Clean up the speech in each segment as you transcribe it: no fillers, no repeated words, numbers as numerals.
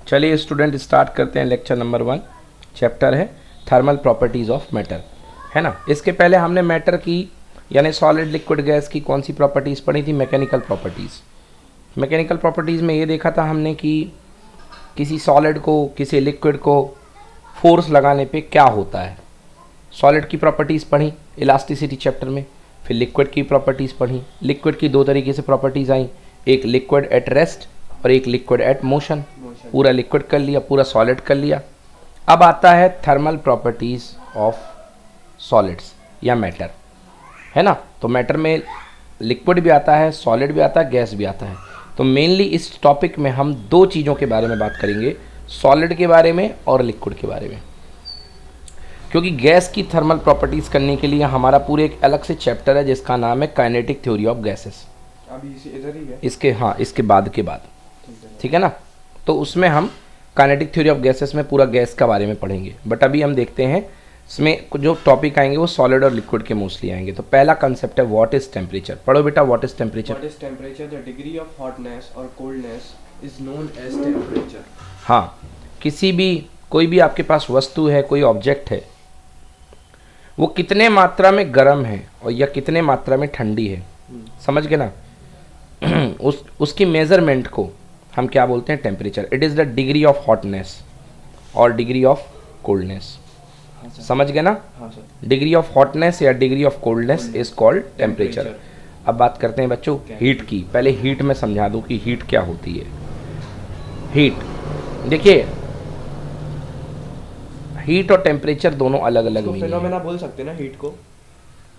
चलिए student start करते हैं लेक्चर नंबर 1। चैप्टर है थर्मल प्रॉपर्टीज़ ऑफ मैटर, है ना। इसके पहले हमने मैटर की यानी सॉलिड लिक्विड गैस की कौन सी प्रॉपर्टीज़ पढ़ी थी? Mechanical properties. मैकेनिकल प्रॉपर्टीज़ में ये देखा था हमने कि किसी सॉलिड को किसी लिक्विड को फोर्स लगाने पे क्या होता है। सॉलिड की प्रॉपर्टीज़ पढ़ी इलास्टिसिटी चैप्टर में, फिर लिक्विड की प्रॉपर्टीज़ पढ़ी। लिक्विड की दो तरीके से प्रॉपर्टीज़ आई, एक लिक्विड एट रेस्ट और एक लिक्विड एट मोशन। पूरा लिक्विड कर लिया, पूरा सॉलिड कर लिया। अब आता है थर्मल प्रॉपर्टीज़ ऑफ सॉलिड्स या मैटर, है ना। तो मैटर में लिक्विड भी आता है, सॉलिड भी आता है, गैस भी आता है। तो मेनली इस टॉपिक में हम दो चीज़ों के बारे में बात करेंगे, सॉलिड के बारे में और लिक्विड के बारे में। क्योंकि गैस की थर्मल प्रॉपर्टीज़ करने के लिए हमारा पूरे एक अलग से चैप्टर है जिसका नाम है काइनेटिक थ्योरी ऑफ गैसेस। अभी इधर ही है इसके बाद ठीक है ना। तो उसमें हम काइनेटिक थ्योरी ऑफ गैसेस में पूरा गैस के बारे में पढ़ेंगे। बट अभी हम देखते हैं इसमें जो टॉपिक आएंगे वो सॉलिड और लिक्विड के मोस्टली आएंगे। तो पहला कंसेप्ट है व्हाट इज टेम्परेचर। पढ़ो बेटा, what is temperature. What is temperature? The degree of hotness और coldness is known as temperature. हाँ, किसी भी कोई भी आपके पास वस्तु है, कोई ऑब्जेक्ट है, वो कितने मात्रा में गर्म है और या कितने मात्रा में ठंडी है, समझ गए ना। उसकी मेजरमेंट को हम क्या बोलते हैं? Temperature. It is the degree of hotness और डिग्री ऑफ कोल्डनेस। समझ गए ना। डिग्री ऑफ हॉटनेस या degree of coldness is called temperature. अब बात करते हैं बच्चों हीट की। पहले हीट में समझा दूं कि हीट क्या होती है। हीट देखिए, हीट और टेम्परेचर दोनों अलग अलग मीनिंग है। फिनोमेना बोल सकते हैं ना हीट को।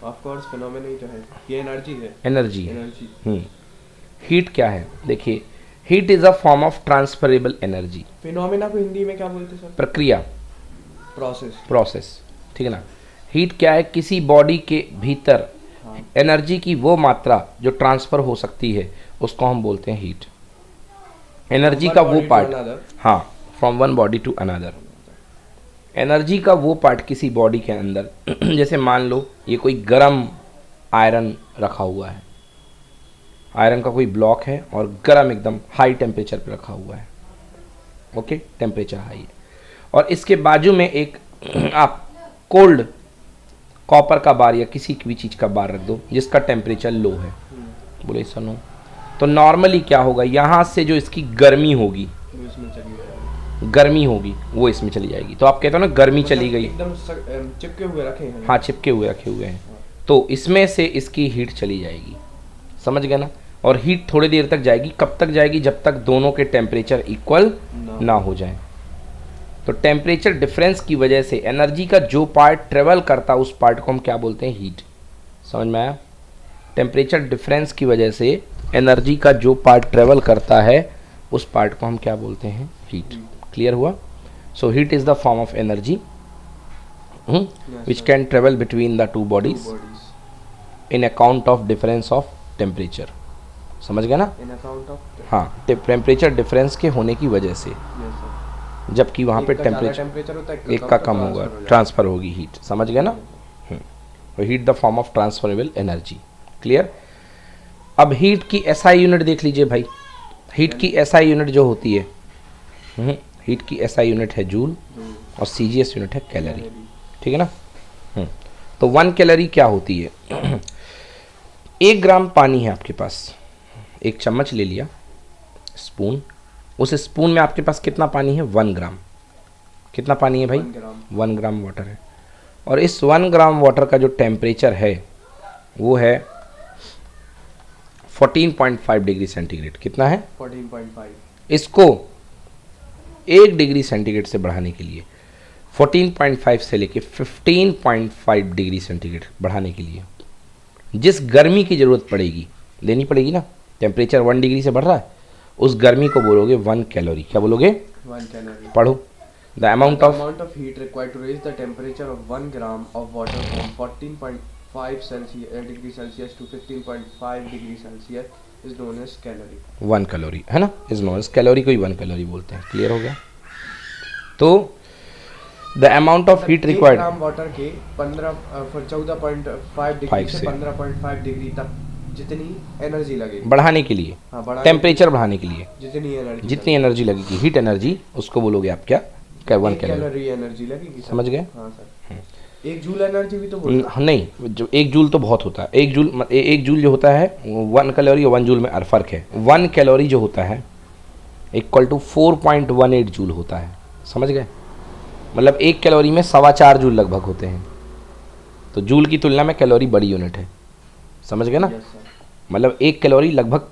ऑफ कोर्स फिनोमेना ही तो है, ये एनर्जी है। एनर्जी। हीट क्या है? देखिए, heat is a form of transferable energy. Phenomena को हिंदी में क्या बोलते हैं सर? प्रक्रिया, प्रोसेस, ठीक है ना। हीट क्या है? किसी बॉडी के भीतर एनर्जी की वो मात्रा जो ट्रांसफर हो सकती है उसको हम बोलते हैं हीट। एनर्जी का वो पार्ट, हाँ, from one body to another. Energy का वो पार्ट किसी बॉडी के अंदर जैसे मान लो ये कोई गर्म आयरन रखा हुआ है, आयरन का कोई ब्लॉक है और गर्म एकदम हाई टेम्परेचर पे रखा हुआ है। ओके, टेम्परेचर हाई है। और इसके बाजू में एक आप कोल्ड कॉपर का बार या किसी भी चीज़ का बार रख दो जिसका टेम्परेचर लो है। बोले सर नो, तो नॉर्मली क्या होगा, यहाँ से जो इसकी गर्मी होगी वो इसमें चली जाएगी। तो आप कहते हो ना गर्मी चली गई, एकदम चिपके हुए रखे हैं। हाँ, चिपके हुए रखे हुए हैं। तो इसमें से इसकी हीट चली जाएगी, समझ गए ना। और हीट थोड़ी देर तक जाएगी, कब तक जाएगी? जब तक दोनों के टेम्परेचर इक्वल ना हो जाए। तो टेम्परेचर डिफरेंस की वजह से एनर्जी का जो पार्ट ट्रेवल करता है उस पार्ट को हम क्या बोलते हैं? हीट। समझ में आया? टेम्परेचर डिफरेंस की वजह से एनर्जी का जो पार्ट ट्रेवल करता है उस पार्ट को हम क्या बोलते हैं? हीट। क्लियर हुआ? So heat is the form of energy which can travel between the two bodies in account of difference of temperature. समझ गए ना? हाँ, टेम्परेचर डिफरेंस के होने की वजह से, जबकि वहाँ पे टेम्परेचर होता है, एक का कम होगा, ट्रांसफर होगी हीट। समझ गए ना? Heat the form of transferable energy. Clear? अब हीट की एसआई यूनिट देख लीजिए भाई। हीट की एसआई यूनिट जो होती है, हीट की एसआई यूनिट है जूल और सीजीएस यूनिट है कैलोरी। ठीक है ना। तो 1 कैलोरी क्या होती है? 1 ग्राम पानी है आपके पास, एक चम्मच ले लिया, स्पून, उस स्पून में आपके पास कितना पानी है? 1 ग्राम। कितना पानी है भाई? 1 ग्राम वाटर है। और इस 1 ग्राम वाटर का जो टेम्परेचर है वो है 14.5 डिग्री सेंटीग्रेड। कितना है? 14.5। इसको 1 डिग्री सेंटीग्रेड से बढ़ाने के लिए 14.5 से लेके 15.5 डिग्री सेंटीग्रेड बढ़ाने के लिए जिस गर्मी की ज़रूरत पड़ेगी, लेनी पड़ेगी ना। टेम्परेचर 1 डिग्री से बढ़ रहा है, उस गर्मी को बोलोगे 1 कैलोरी। क्या बोलोगे? 1 कैलोरी। पढ़ो, the amount of heat required to raise the temperature of 1 gram of water from 14.5 degree Celsius to 15.5 degree Celsius is known as calorie. 1 calorie, है ना, इज नोन एज कैलोरी को ही 1 कैलोरी बोलते हैं। Clear हो गया? तो the amount of heat required gram water के 14.5 degree से 15.5 डिग्री तक जितनी एनर्जी लगेगी, बढ़ाने के लिए, हाँ बढ़ाने टेम्परेचर बढ़ाने के लिए जितनी एनर्जी जितनी एनर्जी लगेगी, हीट एनर्जी, उसको बोलोगे आप क्या? 1 कैलोरी। कैलोरी एनर्जी लगेगी। समझ गए? हाँ सर। 1 जूल एनर्जी भी तो बोलते हैं। नहीं, जो 1 जूल तो बहुत होता है। 1 जूल जो होता है 1 कैलोरी और 1 जूल में फ़र्क है। 1 कैलोरी जो होता है इक्वल टू 4.18 जूल होता है। समझ गए? मतलब 1 कैलोरी में 4.25 जूल लगभग होते हैं। तो जूल की तुलना में कैलोरी बड़ी यूनिट है। समझ गए ना? Yes sir. मतलब 1 कैलोरी लगभग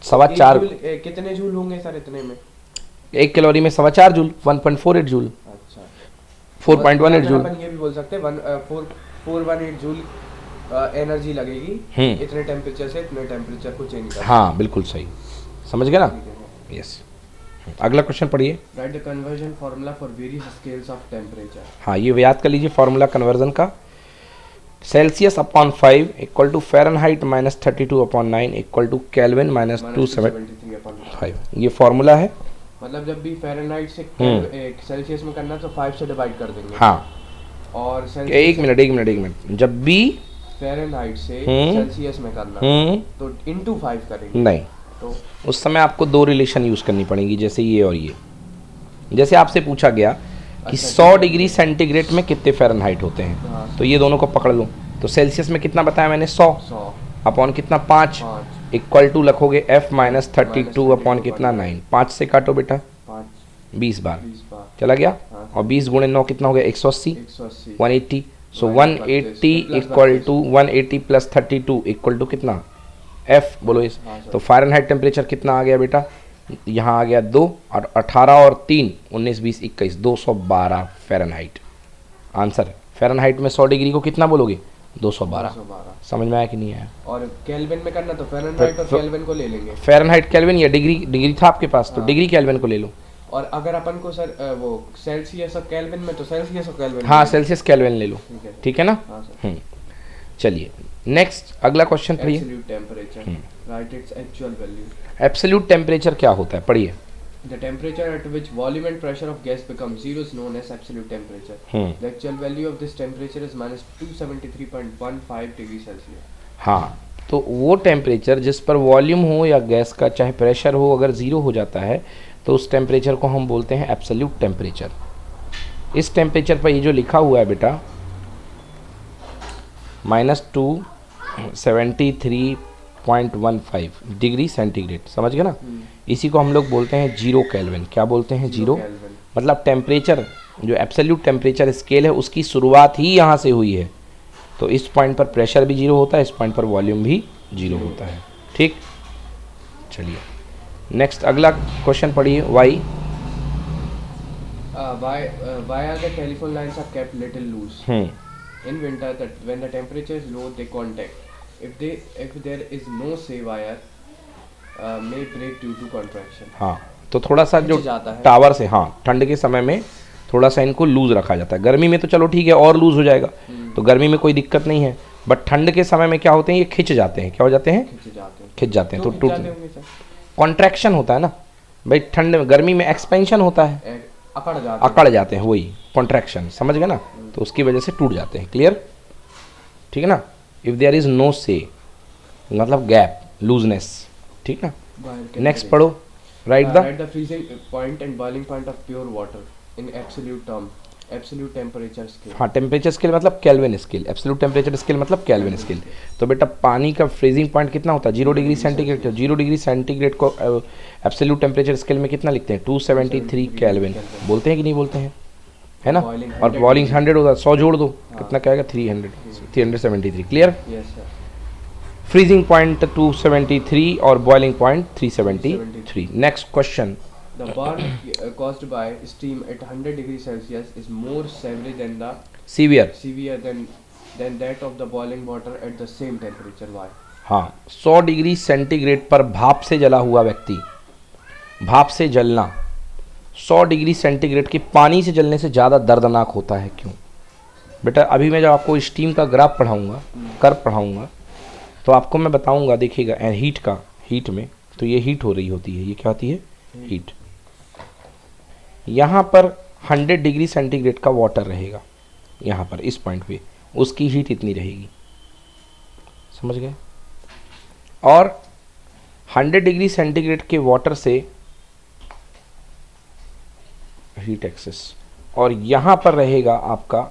4.25। कितने जूल होंगे सर इतने में? 1 कैलोरी में 4.25 जूल, 1.48 जूल, अच्छा 4.18 जूल। अपन ये भी बोल सकते हैं 418 जूल एनर्जी लगेगी इतने टेम्परेचर से इतने टेम्परेचर को चेंज करने। हाँ बिल्कुल सही। समझ गए ना? यस। अगला क्वेश्चन पढ़िए। Write the conversion formula for various scales of temperature. हाँ, ये याद कर लीजिए फार्मूला कन्वर्जन का। Celsius upon 5 equal to Fahrenheit minus 32 upon 9 equal to Kelvin minus 275। ये फार्मूला है। मतलब जब भी फ़ारेनहाइट से सेल्सियस में करना तो 5 से डिवाइड कर देंगे। हाँ, और एक मिनट, जब भी फ़ारेनहाइट से सेल्सियस में करना तो इनटू 5 करेंगे। नहीं, तो उस समय आपको 2 रिलेशन यूज़ करनी पड़ेगी, जैसे ये और ये। जैसे आपसे पूछा गया कि 100 डिग्री सेंटीग्रेड में कितने फ़ारेनहाइट होते हैं, हाँ। तो ये दोनों को पकड़ लो। तो सेल्सियस में कितना बताया मैंने? 100 अपॉन कितना? 5 इक्वल टू रखोगे f माइनस 32 अपॉन कितना? 9। 5 से काटो बेटा, 20 बार चला गया। हाँ। और 20 गुणे 9 कितना हो गया? 180, 180। So 180 equal to 180 plus 32 equal to कितना? f बोलो इस। तो फ़ारेनहाइट टेम्परेचर कितना आ गया बेटा? यहाँ आ गया 2 और 18 और 3 19 20 21 212 फ़ारेनहाइट। आंसर फ़ारेनहाइट में 100 डिग्री को कितना बोलोगे? 212। समझ में आया कि नहीं आया? और केल्विन में करना तो फ़ारेनहाइट और केल्विन को ले लेंगे। फ़ारेनहाइट केल्विन या डिग्री था आपके पास, तो डिग्री केल्विन को ले लो। और अगर अपन को सर वो सेल्सियस और केल्विन में तो सेल्सियस और केल्विन। हाँ, सेल्सियस केल्विन ले लो। ठीक है ना? हाँ सर। चलिए नेक्स्ट अगला क्वेश्चन पढ़िए। Absolute temperature, right its actual value. Absolute temperature क्या होता है? पढ़िए। The temperature at which volume and pressure of gas become zero is known as absolute temperature. The actual value of this temperature is minus 273.15 degree Celsius. हाँ, तो वो temperature जिस पर volume हो या गैस का चाहे प्रेशर हो, अगर ज़ीरो हो जाता है तो उस टेम्परेचर को हम बोलते हैं एब्सोल्यूट टेम्परेचर। इस टेम्परेचर पर ये जो लिखा हुआ है बेटा माइनस 273.15 डिग्री सेंटीग्रेड, समझ गए ना? इसी को हम लोग बोलते हैं जीरो केल्विन। क्या बोलते हैं? जीरो। मतलब टेम्परेचर जो एब्सोल्यूट टेम्परेचर स्केल है उसकी शुरुआत ही यहाँ से हुई है। तो इस पॉइंट पर प्रेशर भी जीरो होता है, इस पॉइंट पर वॉल्यूम भी जीरो होता है। ठीक, चलिए नेक्स्ट अगला क्वेश्चन पढ़िए। Why why are the telephone lines are kept little loose? In winter, that when the temperature is low, they contact. If there is no say wire may break due to contraction. हाँ, तो थोड़ा सा जो tower से, हाँ ठंड के समय में थोड़ा सा इनको लूज रखा जाता है। गर्मी में तो चलो ठीक है और लूज हो जाएगा, तो गर्मी में कोई दिक्कत नहीं है। बट ठंड के समय में क्या होते हैं? ये खिंच जाते हैं। क्या हो जाते हैं? खिंच जाते हैं। तो टूट, कॉन्ट्रैक्शन होता है ना भाई। ठंड में, गर्मी में एक्सपेंशन होता है, अकड़ जाते हैं, वही कॉन्ट्रैक्शन। समझ गए ना? तो उसकी वजह से टूट जाते हैं। क्लियर? ठीक है ना? इफ देयर इज नो से मतलब गैप, लूजनेस। ठीक ना? नेक्स्ट पढ़ो। Right the freezing point and boiling point of pure water in absolute term, absolute temperature scale. हाँ, टेम्परेचर स्केल मतलब kelvin scale, absolute temperature scale मतलब केल्विन स्केल। तो बेटा पानी का फ्रीजिंग पॉइंट कितना होता है? 0 डिग्री सेंटीग्रेड। 0 डिग्री सेंटीग्रेड को एब्सोल्यूट टेम्परेचर स्केल में कितना लिखते हैं? 273 केल्विन बोलते हैं कि नहीं बोलते हैं? है ना? और बॉइलिंग 100 होता है, 100 जोड़ दो कितना क्या आएगा? 373। क्लियर? फ्रीजिंग पॉइंट 273 और boiling point 373। Next question. The burn caused by steam at 100 degrees Celsius is more severe than that of the boiling water at the same temperature. Why? हाँ, 100 डिग्री सेंटीग्रेड पर भाप से जला हुआ व्यक्ति, भाप से जलना 100 डिग्री सेंटीग्रेड के पानी से जलने से ज़्यादा दर्दनाक होता है। क्यों? बेटा अभी मैं जब आपको स्टीम का ग्राफ पढ़ाऊँगा, कर्व पढ़ाऊँगा, तो आपको मैं बताऊँगा, देखिएगा हीट में तो ये हीट हो रही होती है। ये क्या होती है? हीट। यहाँ पर 100 डिग्री सेंटीग्रेड का वाटर रहेगा, यहाँ पर इस पॉइंट पे उसकी हीट इतनी रहेगी। समझ गए? और 100 डिग्री सेंटीग्रेड के वाटर से हीट एक्सेस, और यहाँ पर रहेगा आपका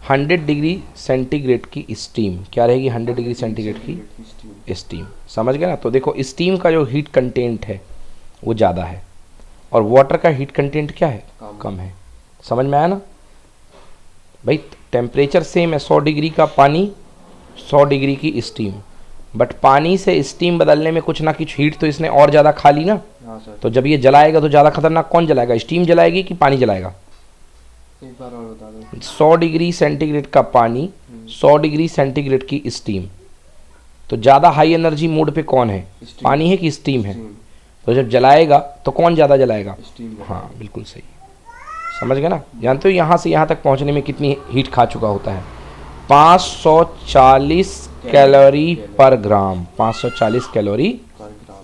100 डिग्री सेंटीग्रेड की स्टीम। क्या रहेगी? 100 डिग्री सेंटीग्रेड की स्टीम। समझ गए ना? तो देखो स्टीम का जो हीट कंटेंट है वो ज़्यादा है और वाटर का हीट कंटेंट क्या है? कम है। समझ में आया ना भाई? टेम्परेचर सेम है, 100 डिग्री का पानी, 100 डिग्री की स्टीम, बट पानी से स्टीम बदलने में कुछ ना कुछ हीट तो इसने और ज़्यादा खा ली ना। हाँ सर। तो जब ये जलाएगा तो ज़्यादा खतरनाक कौन जलाएगा? स्टीम जलाएगी कि पानी जलाएगा? एक बार और बता दो। 100 डिग्री सेंटीग्रेड का पानी, 100 डिग्री सेंटीग्रेड की स्टीम, तो ज़्यादा हाई एनर्जी मोड पे कौन है? पानी है कि स्टीम है? तो जब जलाएगा तो कौन ज़्यादा जलाएगा? स्टीम। हाँ बिल्कुल सही। समझ गए ना? जानते हो यहाँ से यहाँ तक पहुँचने में कितनी हीट खा चुका होता है? 540 कैलोरी पर ग्राम। 540 कैलोरी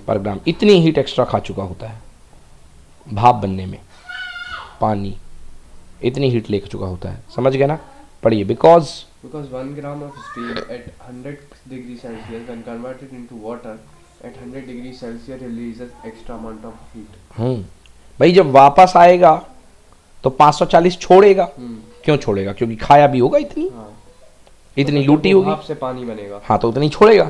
पर ग्राम, इतनी हीट एक्स्ट्रा खा चुका होता है भाप बनने में। पानी इतनी हीट ले चुका होता है। समझ गए ना? पढ़िए। Because 1 gram of steam at 100 degree Celsius when converted into water at 100 degree Celsius releases extra amount of heat। भाई जब वापस आएगा तो 540 छोड़ेगा। क्यों छोड़ेगा? क्योंकि खाया भी होगा इतनी। हाँ। इतनी तो लूटी होगी। भाप से पानी बनेगा। हाँ तो उतनी छोड़ेगा।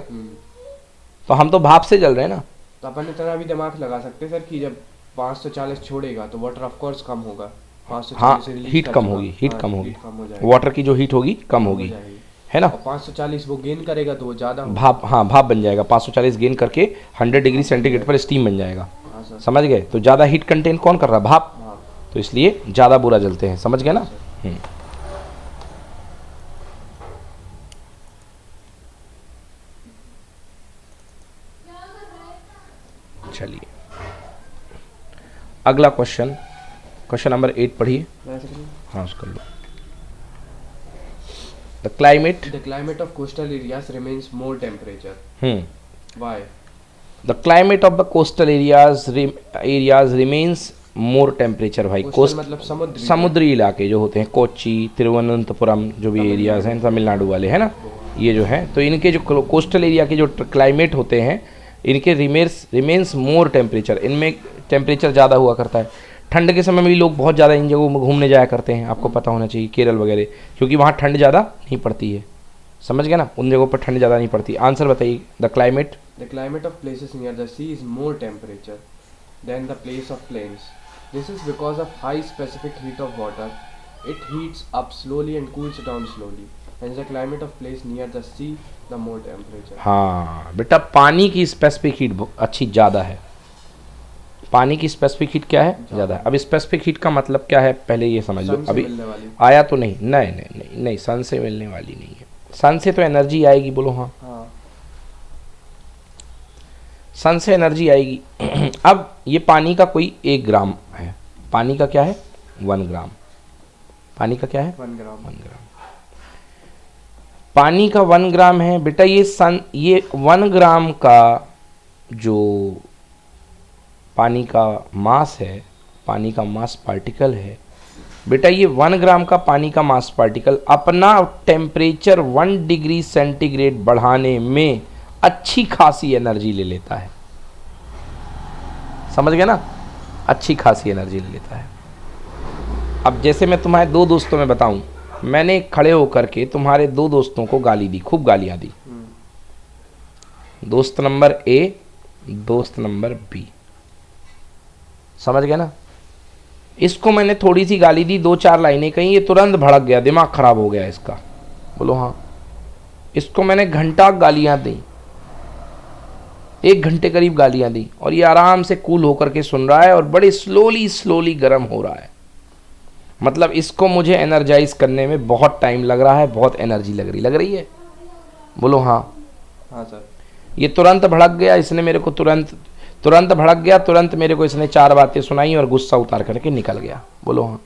तो हम तो भाप से जल रहे हैं ना। तो अपन इतना भी दिमाग लगा सकते हैं सर कि जब 540 छोड़ेगा तो वाटर ऑफ कोर्स कम होगा। 540 हाँ से release हीट कर कम चुका। होगी, हीट हाँ, कम हीट होगी। कम हो जाएगी। वाटर की जो हीट होगी कम होगी, है ना? और 540 वो गेन करेगा तो वो ज़्यादा भाप, हाँ भाप बन जाएगा। 540 गेन करके 100 डिग्री सेंटीग्रेड पर स्टीम बन जाएगा। हाँ सर। समझ गए? तो ज़्यादा हीट कंटेंट कौन कर रहा है? भाप। हाँ। तो इसलिए ज़्यादा बुरा जलते हैं। समझ गए ना? चलिए अगला क्वेश्चन, क्वेश्चन नंबर 8 पढ़िए। हाँ कर लो। The climate of coastal areas remains more temperature। Why? The climate of the coastal areas remains more temperature. भाई कोस्टल मतलब समुद्री इलाके जो होते हैं, कोच्चि, तिरुवनंतपुरम, जो भी एरियाज हैं तमिलनाडु वाले, है ना, ये जो है, तो इनके जो कोस्टल एरिया के जो क्लाइमेट होते हैं इनके रिमेन्स मोर टेम्परेचर, इनमें टेम्परेचर ज़्यादा हुआ करता है। ठंड के समय में भी लोग बहुत ज़्यादा इन जगहों में घूमने जाया करते हैं, आपको पता होना चाहिए, केरल वगैरह, क्योंकि वहाँ ठंड ज़्यादा नहीं पड़ती है। समझ गए ना? उन जगहों पर ठंड ज़्यादा नहीं पड़ती। आंसर बताइए। The climate of places near the sea is more temperature than the place of plains। This is because of high specific heat of water। It heats up slowly and cools down slowly। Hence the climate of place near the sea the more temperature। हाँ बेटा, पानी की specific heat अच्छी ज़्यादा है। पानी की specific heat क्या है? ज़्यादा है। अब स्पेसिफिक हीट का मतलब क्या है पहले ये समझ लो। अभी आया तो नहीं, नहीं नहीं नहीं नहीं, सन से मिलने वाली नहीं है। सन से तो एनर्जी आएगी, बोलो हाँ। सन से एनर्जी आएगी। अब ये पानी का कोई 1 ग्राम है। पानी का क्या है? 1 ग्राम। पानी का क्या है? 1 ग्राम। 1 ग्राम पानी का 1 ग्राम है बेटा। ये 1 ग्राम का जो पानी का मास है, पानी का मास पार्टिकल है बेटा, ये 1 ग्राम का पानी का मास पार्टिकल अपना टेम्परेचर 1 डिग्री सेंटीग्रेड बढ़ाने में अच्छी खासी एनर्जी ले लेता है। समझ गए ना? अच्छी खासी एनर्जी ले लेता है। अब जैसे मैं तुम्हारे 2 दोस्तों में बताऊं, मैंने खड़े होकर के तुम्हारे 2 दोस्तों को गाली दी, खूब गालियां दी। दोस्त नंबर ए, दोस्त नंबर बी। समझ गए ना? इसको मैंने थोड़ी सी गाली दी, 2-4 लाइनें कहीं, ये तुरंत भड़क गया, दिमाग खराब हो गया इसका, बोलो हाँ। इसको मैंने घंटा गालियां दी, 1 घंटे करीब गालियां दी, और ये आराम से कूल होकर के सुन रहा है और बड़े स्लोली गर्म हो रहा है। मतलब इसको मुझे एनर्जाइज करने में बहुत टाइम लग रहा है, बहुत एनर्जी लग रही है, बोलो हाँ। हाँ सर। ये तुरंत भड़क गया, इसने मेरे को तुरंत भड़क गया, तुरंत मेरे को इसने 4 बातें सुनाई और गुस्सा उतार करके निकल गया, बोलो हाँ।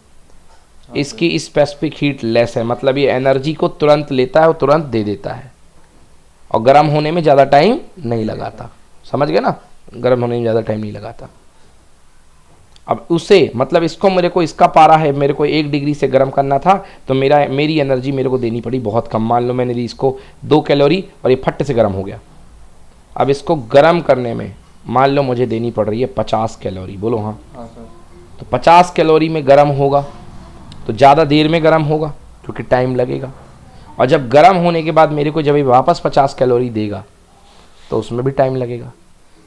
इसकी स्पेसिफिक हीट लेस है, मतलब ये एनर्जी को तुरंत लेता है और तुरंत दे देता है, और गर्म होने में ज़्यादा टाइम नहीं लगाता। समझ गए ना? गर्म होने में ज़्यादा टाइम नहीं लगाता। अब उसे मतलब इसको मेरे को इसका पारा है, मेरे को 1 डिग्री से गर्म करना था तो मेरी एनर्जी मेरे को देनी पड़ी बहुत कम। मान लो मैंने दी इसको 2 कैलोरी और ये फट से गर्म हो गया। अब इसको गर्म करने में मान लो मुझे देनी पड़ रही है 50 कैलोरी। बोलो हाँ। हाँ सर। तो 50 कैलोरी में गर्म होगा तो ज़्यादा देर में गर्म होगा क्योंकि टाइम लगेगा। और जब गर्म होने के बाद मेरे को जब ये वापस 50 कैलोरी देगा तो उसमें भी टाइम लगेगा।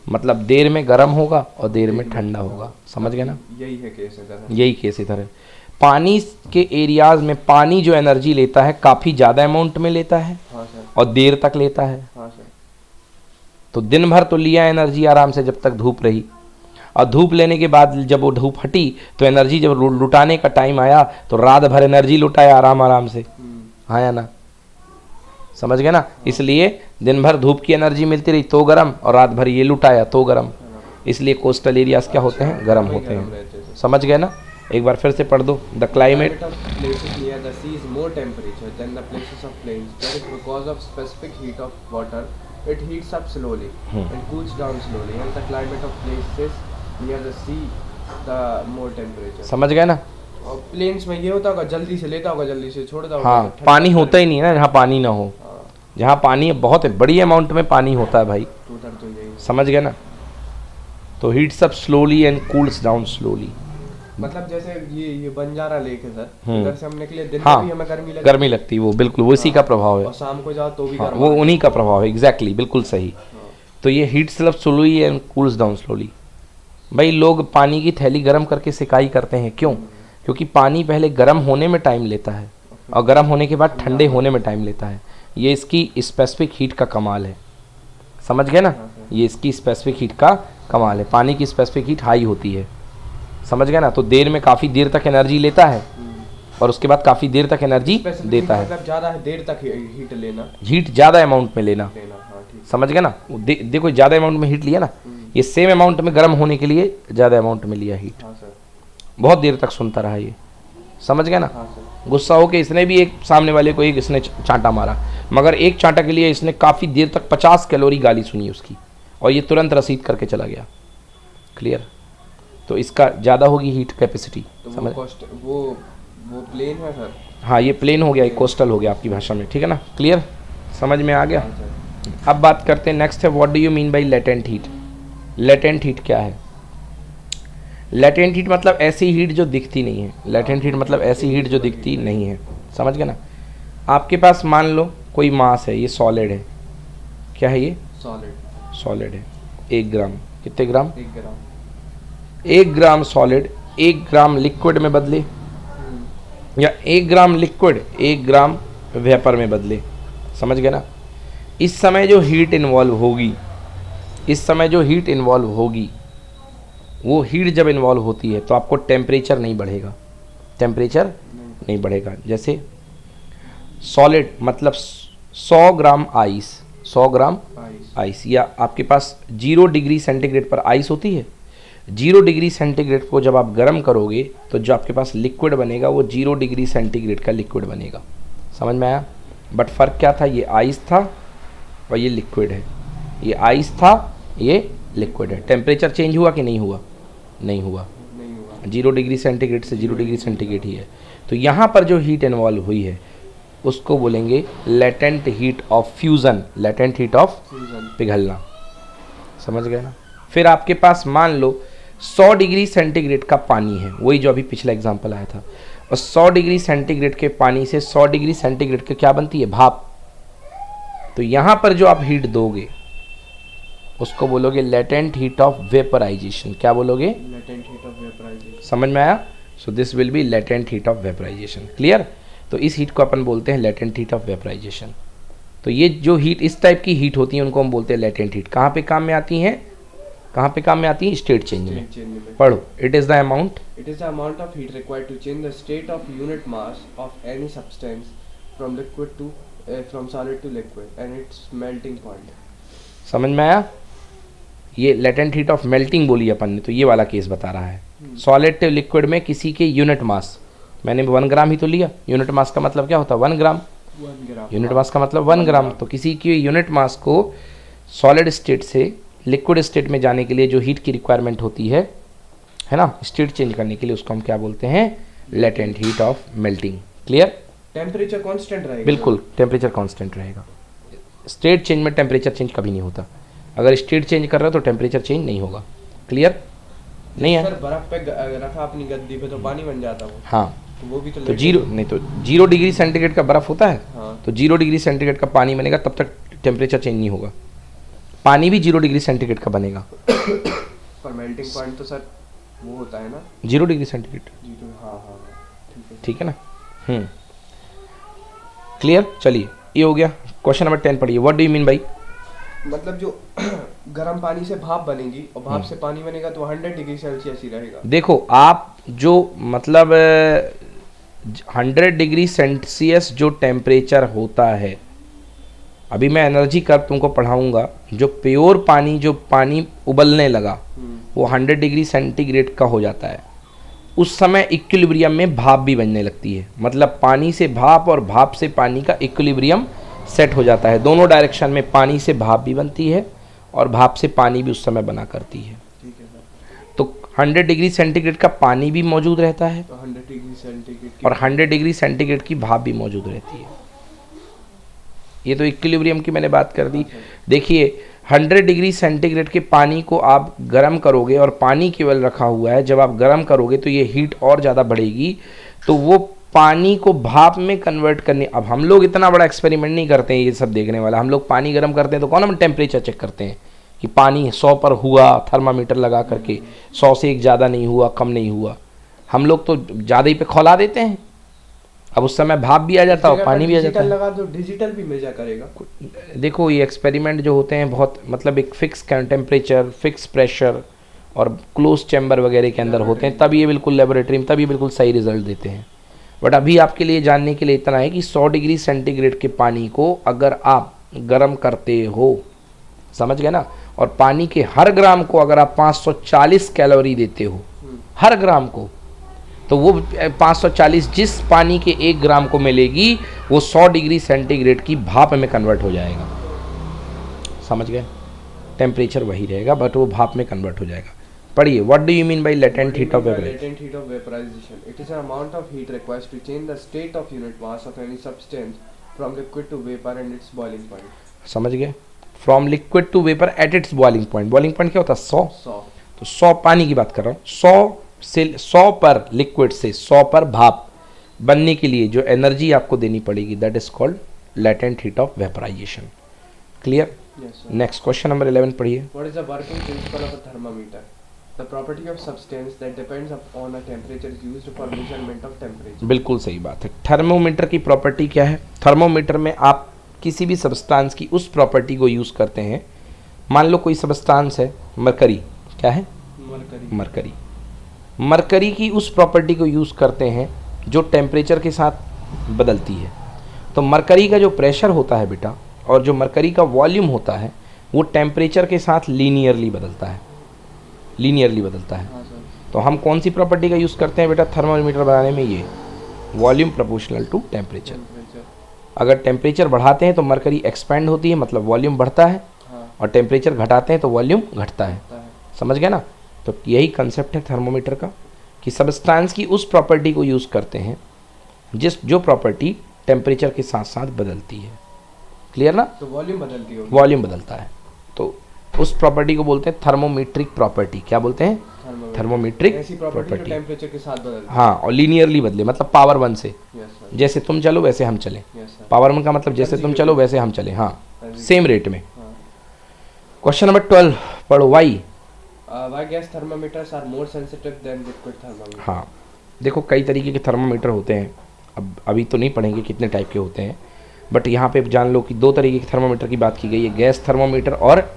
मतलब देर में गर्म होगा और देर में ठंडा होगा। समझ गए ना? यही है केस इधर। यही केस इधर है। पानी के एरियाज में पानी जो एनर्जी लेता है काफ़ी ज़्यादा अमाउंट में लेता है। हाँ सर। और देर तक लेता है। हाँ सर। तो दिन भर तो लिया एनर्जी आराम से जब तक धूप रही, और धूप लेने के बाद जब वो धूप हटी तो एनर्जी जब लुटाने का टाइम आया तो रात भर एनर्जी लुटाया आराम से। हाँ या ना? समझ गए ना? इसलिए दिन भर धूप की एनर्जी मिलती रही तो गर्म, और रात भर ये लुटाया तो गर्म। इसलिए कोस्टल एरियाज क्या होते हैं? गर्म होते हैं। समझ गए ना? एक बार फिर से पढ़ दो। The climate places near the sea is more temperature than the places of plains. That is because of specific heat of water. It heats up slowly and cools down slowly. And the climate of places near the sea, the more temperature. समझ गए ना? और planes में ये होता होगा जल्दी से लेता होगा, जल्दी से छोड़ता होगा। हाँ, पानी होता ही नहीं है ना जहाँ पानी ना हो। जहाँ पानी बहुत बड़ी अमाउंट में पानी होता है भाई। तो उधर तो यही। समझ गए ना? तो heats up slowly and cools down slowly. मतलब जैसे ये बंजारा लेक है सर, इधर से हम निकले दिन हाँ, में भी हमें गर्मी लगती वो बिल्कुल वो इसी का प्रभाव है। और शाम को जाओ तो भी हाँ, गर्म। वो उन्हीं का प्रभाव है। एग्जैक्टली, बिल्कुल सही। तो ये heats up slowly and cools down slowly. भाई लोग पानी की थैली गर्म करके सिकाई करते हैं, क्यों? क्योंकि पानी पहले गर्म होने में टाइम लेता है और गर्म होने के बाद ठंडे होने में टाइम लेता है। ये इसकी स्पेसिफिक हीट का कमाल है। समझ गए ना? ये इसकी स्पेसिफिक हीट का कमाल है। पानी की स्पेसिफिक हीट हाई होती है। समझ गए ना? तो देर में काफ़ी देर तक एनर्जी लेता है और उसके बाद काफ़ी देर तक एनर्जी देता है। मतलब ज़्यादा देर तक हीट लेना, हीट ज़्यादा अमाउंट में लेना। हाँ, ठीक। समझ गए ना? देखो ज़्यादा अमाउंट में हीट लिया ना, ये सेम अमाउंट में गर्म होने के लिए ज़्यादा अमाउंट में लिया हीट। हाँ सर। बहुत देर तक सुनता रहा ये। समझ गए ना? हाँ सर। गुस्सा हो के इसने भी एक सामने वाले को एक इसने चांटा मारा, मगर एक चांटा के लिए इसने काफ़ी देर तक 50 कैलोरी गाली सुनी उसकी, और ये तुरंत रसीद करके चला गया। क्लियर? तो इसका ज़्यादा होगी हीट कैपेसिटी। तो समझ? वो प्लेन है सर। हाँ, ये प्लेन हो गया, कोस्टल हो गया आपकी भाषा में। ठीक है ना? क्लियर? समझ में आ गया? हाँ सर। अब बात करते हैं नेक्स्ट है, what do you mean by latent heat. Latent heat क्या है? लेटेंट हीट मतलब ऐसी हीट जो दिखती नहीं है। लेटेंट हीट मतलब ऐसी हीट जो दिखती नहीं है। समझ गए ना? आपके पास मान लो कोई मास है, ये सॉलिड है। क्या है ये? सॉलिड है। 1 ग्राम। कितने ग्राम? 1 ग्राम। 1 ग्राम सॉलिड 1 ग्राम लिक्विड में बदले, या 1 ग्राम लिक्विड 1 ग्राम वेपर में बदले। समझ गए ना? इस समय जो हीट इन्वॉल्व होगी, वो हीट जब इन्वॉल्व होती है तो आपको टेम्परेचर नहीं बढ़ेगा। जैसे सॉलिड मतलब 100 ग्राम आइस, 100 ग्राम आइस, या आपके पास 0 डिग्री सेंटीग्रेड पर आइस होती है। 0 डिग्री सेंटीग्रेड को जब आप गर्म करोगे तो जो आपके पास लिक्विड बनेगा वो 0 डिग्री सेंटीग्रेड का लिक्विड बनेगा। समझ में आया? बट फ़र्क क्या था? ये आइस था और ये लिक्विड है। ये आइस था, ये लिक्विड है। टेम्परेचर चेंज हुआ कि नहीं हुआ? नहीं हुआ। 0 डिग्री सेंटीग्रेड से 0 डिग्री सेंटीग्रेड ही है। तो यहाँ पर जो हीट इन्वॉल्व हुई है उसको बोलेंगे latent heat of fusion. Latent heat of पिघलना। समझ गए ना? फिर आपके पास मान लो 100 डिग्री सेंटीग्रेड का पानी है, वही जो अभी पिछला एग्जांपल आया था, और 100 डिग्री सेंटीग्रेड के पानी से 100 डिग्री सेंटीग्रेड के क्या बनती है? भाप। तो यहाँ पर जो आप हीट दोगे उसको बोलोगे लेटेंट हीट ऑफ वेपराइजेशन। क्या बोलोगे? Latent heat of vaporisation. समझ में आया? So this will be latent heat of vaporisation. Clear? तो इस हीट को अपन बोलते हैं लेटेंट हीट ऑफ वेपराइजेशन। तो ये जो हीट इस टाइप की हीट होती है उनको हम बोलते हैं लेटेंट हीट। कहाँ पे काम में आती हैं? स्टेट चेंज में। पढ़ो। It is the amount of heat required to change the state of unit mass of any substance from liquid to from solid to liquid and its melting point. समझ में आया? ये लेटेंट हीट ऑफ मेल्टिंग बोली अपन ने, तो ये वाला case बता रहा है। सॉलिड टू लिक्विड में किसी के यूनिट मास, मैंने 1 ग्राम ही तो लिया। यूनिट मास का मतलब क्या होता है? 1 ग्राम। यूनिट मास का मतलब 1 ग्राम। तो किसी की यूनिट मास को सॉलिड स्टेट से लिक्विड स्टेट में जाने के लिए जो हीट की रिक्वायरमेंट होती है है ना, स्टेट चेंज करने के लिए उसको हम क्या बोलते हैं, latent heat of melting. Clear? Temperature constant रहेगा। बिल्कुल, टेम्परेचर कांस्टेंट रहेगा। स्टेट चेंज में टेम्परेचर चेंज कभी नहीं होता। अगर स्टेट चेंज कर रहा है तो टेम्परेचर चेंज नहीं होगा। क्लियर? नहीं है? सर बर्फ पे रखा अपनी गद्दी पे तो पानी बन जाता वो। हाँ, तो वो भी तो तो 0 डिग्री सेंटीग्रेड का बर्फ होता है। हाँ। तो 0 डिग्री सेंटीग्रेड का पानी बनेगा, तब तक टेम्परेचर चेंज नहीं होगा। पानी भी 0 डिग्री सेंटीग्रेड का बनेगा। पर मेल्टिंग पॉइंट तो सर वो होता है ना 0 डिग्री सेंटीग्रेड। जीरो। हाँ हाँ ठीक है ना। क्लियर? चलिए, ये हो गया। क्वेश्चन नंबर 10 पढ़िए। What do you mean by? मतलब जो गर्म पानी से भाप बनेगी और भाप से पानी बनेगा तो 100 डिग्री सेल्सियस ही रहेगा। देखो, आप जो मतलब 100 डिग्री सेल्सियस जो टेम्परेचर होता है, अभी मैं एनर्जी कर्व तुमको पढ़ाऊंगा, जो प्योर पानी, जो पानी उबलने लगा वो 100 डिग्री सेंटीग्रेड का हो जाता है। उस समय इक्विलिब्रियम में भाप भी बनने लगती है। मतलब पानी से भाप और भाप से पानी का इक्विलिब्रियम सेट हो जाता है। दोनों डायरेक्शन में पानी से भाप भी बनती है और भाप से पानी भी उस समय बना करती है। ठीक है सर। तो 100 डिग्री सेंटीग्रेड का पानी भी मौजूद रहता है तो 100 डिग्री सेंटीग्रेड और 100 डिग्री सेंटीग्रेड की भाप भी मौजूद रहती है। ये तो इक्विलिब्रियम की मैंने बात कर दी। देखिए, 100 डिग्री सेंटीग्रेड के पानी को आप गर्म करोगे और पानी केवल रखा हुआ है, जब आप गर्म करोगे तो ये हीट और ज़्यादा बढ़ेगी, तो वो पानी को भाप में कन्वर्ट करने। अब हम लोग इतना बड़ा एक्सपेरिमेंट नहीं करते हैं ये सब देखने वाला। हम लोग पानी गर्म करते हैं तो कौन हम टेम्परेचर चेक करते हैं कि पानी 100 पर हुआ, थर्मामीटर लगा करके 100 से एक ज़्यादा नहीं हुआ, कम नहीं हुआ। हम लोग तो ज़्यादा ही पे खौला देते हैं। अब उस समय भाप भी आ जाता है और पानी भी आ जाता है। लगा तो डिजिटल भी मेजर करेगा। देखो, ये एक्सपेरिमेंट जो होते हैं बहुत मतलब एक फिक्स टेम्परेचर, फिक्स प्रेशर और क्लोज चैम्बर वगैरह के अंदर होते हैं, तब ये बिल्कुल लेबोरेटरी में, तब ये बिल्कुल सही रिजल्ट देते हैं। बट अभी आपके लिए जानने के लिए इतना है कि 100 डिग्री सेंटीग्रेड के पानी को अगर आप गर्म करते हो, समझ गए ना, और पानी के हर ग्राम को अगर आप 540 कैलोरी देते हो हर ग्राम को, तो वो 540 जिस पानी के 1 ग्राम को मिलेगी वो 100 डिग्री सेंटीग्रेड की भाप में कन्वर्ट हो जाएगा। समझ गए? टेम्परेचर वही रहेगा बट वो भाप में कन्वर्ट हो जाएगा। पढ़िए, what do you mean by latent heat of vaporisation? Latent heat of vaporization. It is an amount of heat required to change the state of unit mass of any substance from liquid to vapor and its boiling point. समझ गए? From liquid to vapour at its boiling point. Boiling point क्या होता है? 100। 100। तो 100 पानी की बात कर रहा हूँ। 100 पर लिक्विड से 100 पर भाप बनने के लिए जो एनर्जी आपको देनी पड़ेगी, that is called latent heat of vaporisation. Clear? Yes, sir. Next question number 11 पढ़िए। What is the working principle of a thermometer? The property of substance that depends on a temperature is used for measurement of temperature. बिल्कुल सही बात है। Thermometer की property क्या है? Thermometer में आप किसी भी सब्सटेंस की उस प्रॉपर्टी को यूज़ करते हैं। मान लो कोई सब्सटेंस है मरकरी, क्या है? मरकरी। मरकरी की उस प्रॉपर्टी को यूज़ करते हैं जो टेम्परेचर के साथ बदलती है। तो मरकरी का जो प्रेशर होता है बेटा, और जो मरकरी का वॉल्यूम होता है, वो टेम्परेचर के साथ लीनियरली बदलता है। हाँ, तो हम कौन सी प्रॉपर्टी का यूज़ करते हैं बेटा थर्मोमीटर बनाने में? ये वॉल्यूम प्रोपोर्शनल टू टेम्परेचर। अगर टेम्परेचर बढ़ाते हैं तो मरकरी एक्सपेंड होती है, मतलब वॉल्यूम बढ़ता है, और टेम्परेचर घटाते हैं तो वॉल्यूम घटता है। समझ गए ना? तो यही कंसेप्ट है थर्मोमीटर का, कि सब्सटेंस की उस प्रॉपर्टी को यूज़ करते हैं जो प्रॉपर्टी टेम्परेचर के साथ साथ बदलती है। क्लियर ना? तो वॉल्यूम बदलती होगी। वॉल्यूम बदलता है, तो उस प्रॉपर्टी को बोलते हैं थर्मोमेट्रिक प्रॉपर्टी। क्या बोलते हैं? थर्मोमेट्रिक ऐसी प्रॉपर्टी जो प्रॉपर्टी। टेम्परेचर के साथ बदलती है। हाँ, और लीनियरली बदले, मतलब पावर 1 से। Yes, sir. जैसे तुम चलो वैसे हम चलें। Yes, sir. पावर 1 का मतलब जैसे तुम चलो वैसे हम चलें। हाँ, सेम रेट में। हाँ. क्वेश्चन नंबर 12 पढ़ो। Y? Why gas thermometers are more sensitive than liquid thermometers? हाँ, देखो कई तरीके के थर्मोमीटर होते हैं। अब अभी तो नहीं पढ़ेंगे कितने टाइप के होते हैं, बट यहाँ पे जान लो कि 2 तरीके के थर्मोमीटर की बात की गई है, गैस थर्मोमीटर और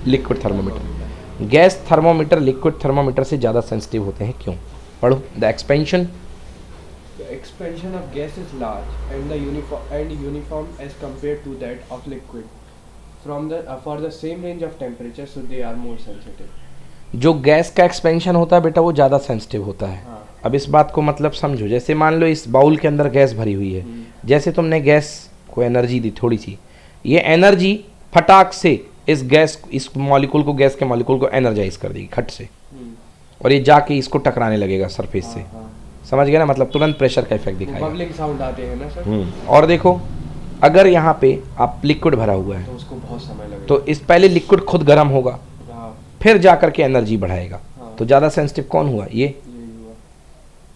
liquid thermometer. Gas thermometer liquid thermometer से ज़्यादा सेंसिटिव होते हैं। क्यों? पढ़ो। The expansion The expansion of gas is large and uniform as compared to that of liquid. For the same range of temperature, so they are more sensitive. जो gas का expansion होता है बेटा वो ज़्यादा सेंसिटिव होता है। हाँ. अब इस बात को मतलब समझो, जैसे मान लो इस बाउल के अंदर गैस भरी हुई है, जैसे तुमने गैस को एनर्जी दी थोड़ी सी, ये एनर्जी फटाक से इस मॉलिक्यूल को, गैस के मॉलिक्यूल को एनर्जाइज कर देगी खट से। और ये जाके इसको टकराने लगेगा सरफेस से। हाँ, समझ गए ना, मतलब तुरंत प्रेशर का इफेक्ट दिखाएगा। बबलिंग साउंड आते हैं ना सर, और देखो अगर यहाँ पे आप लिक्विड भरा हुआ है तो उसको बहुत समय लगेगा। तो इस पहले लिक्विड खुद गर्म होगा, हाँ, फिर जा करके एनर्जी बढ़ाएगा। हाँ। तो ज़्यादा सेंसिटिव कौन हुआ? ये। यही हुआ।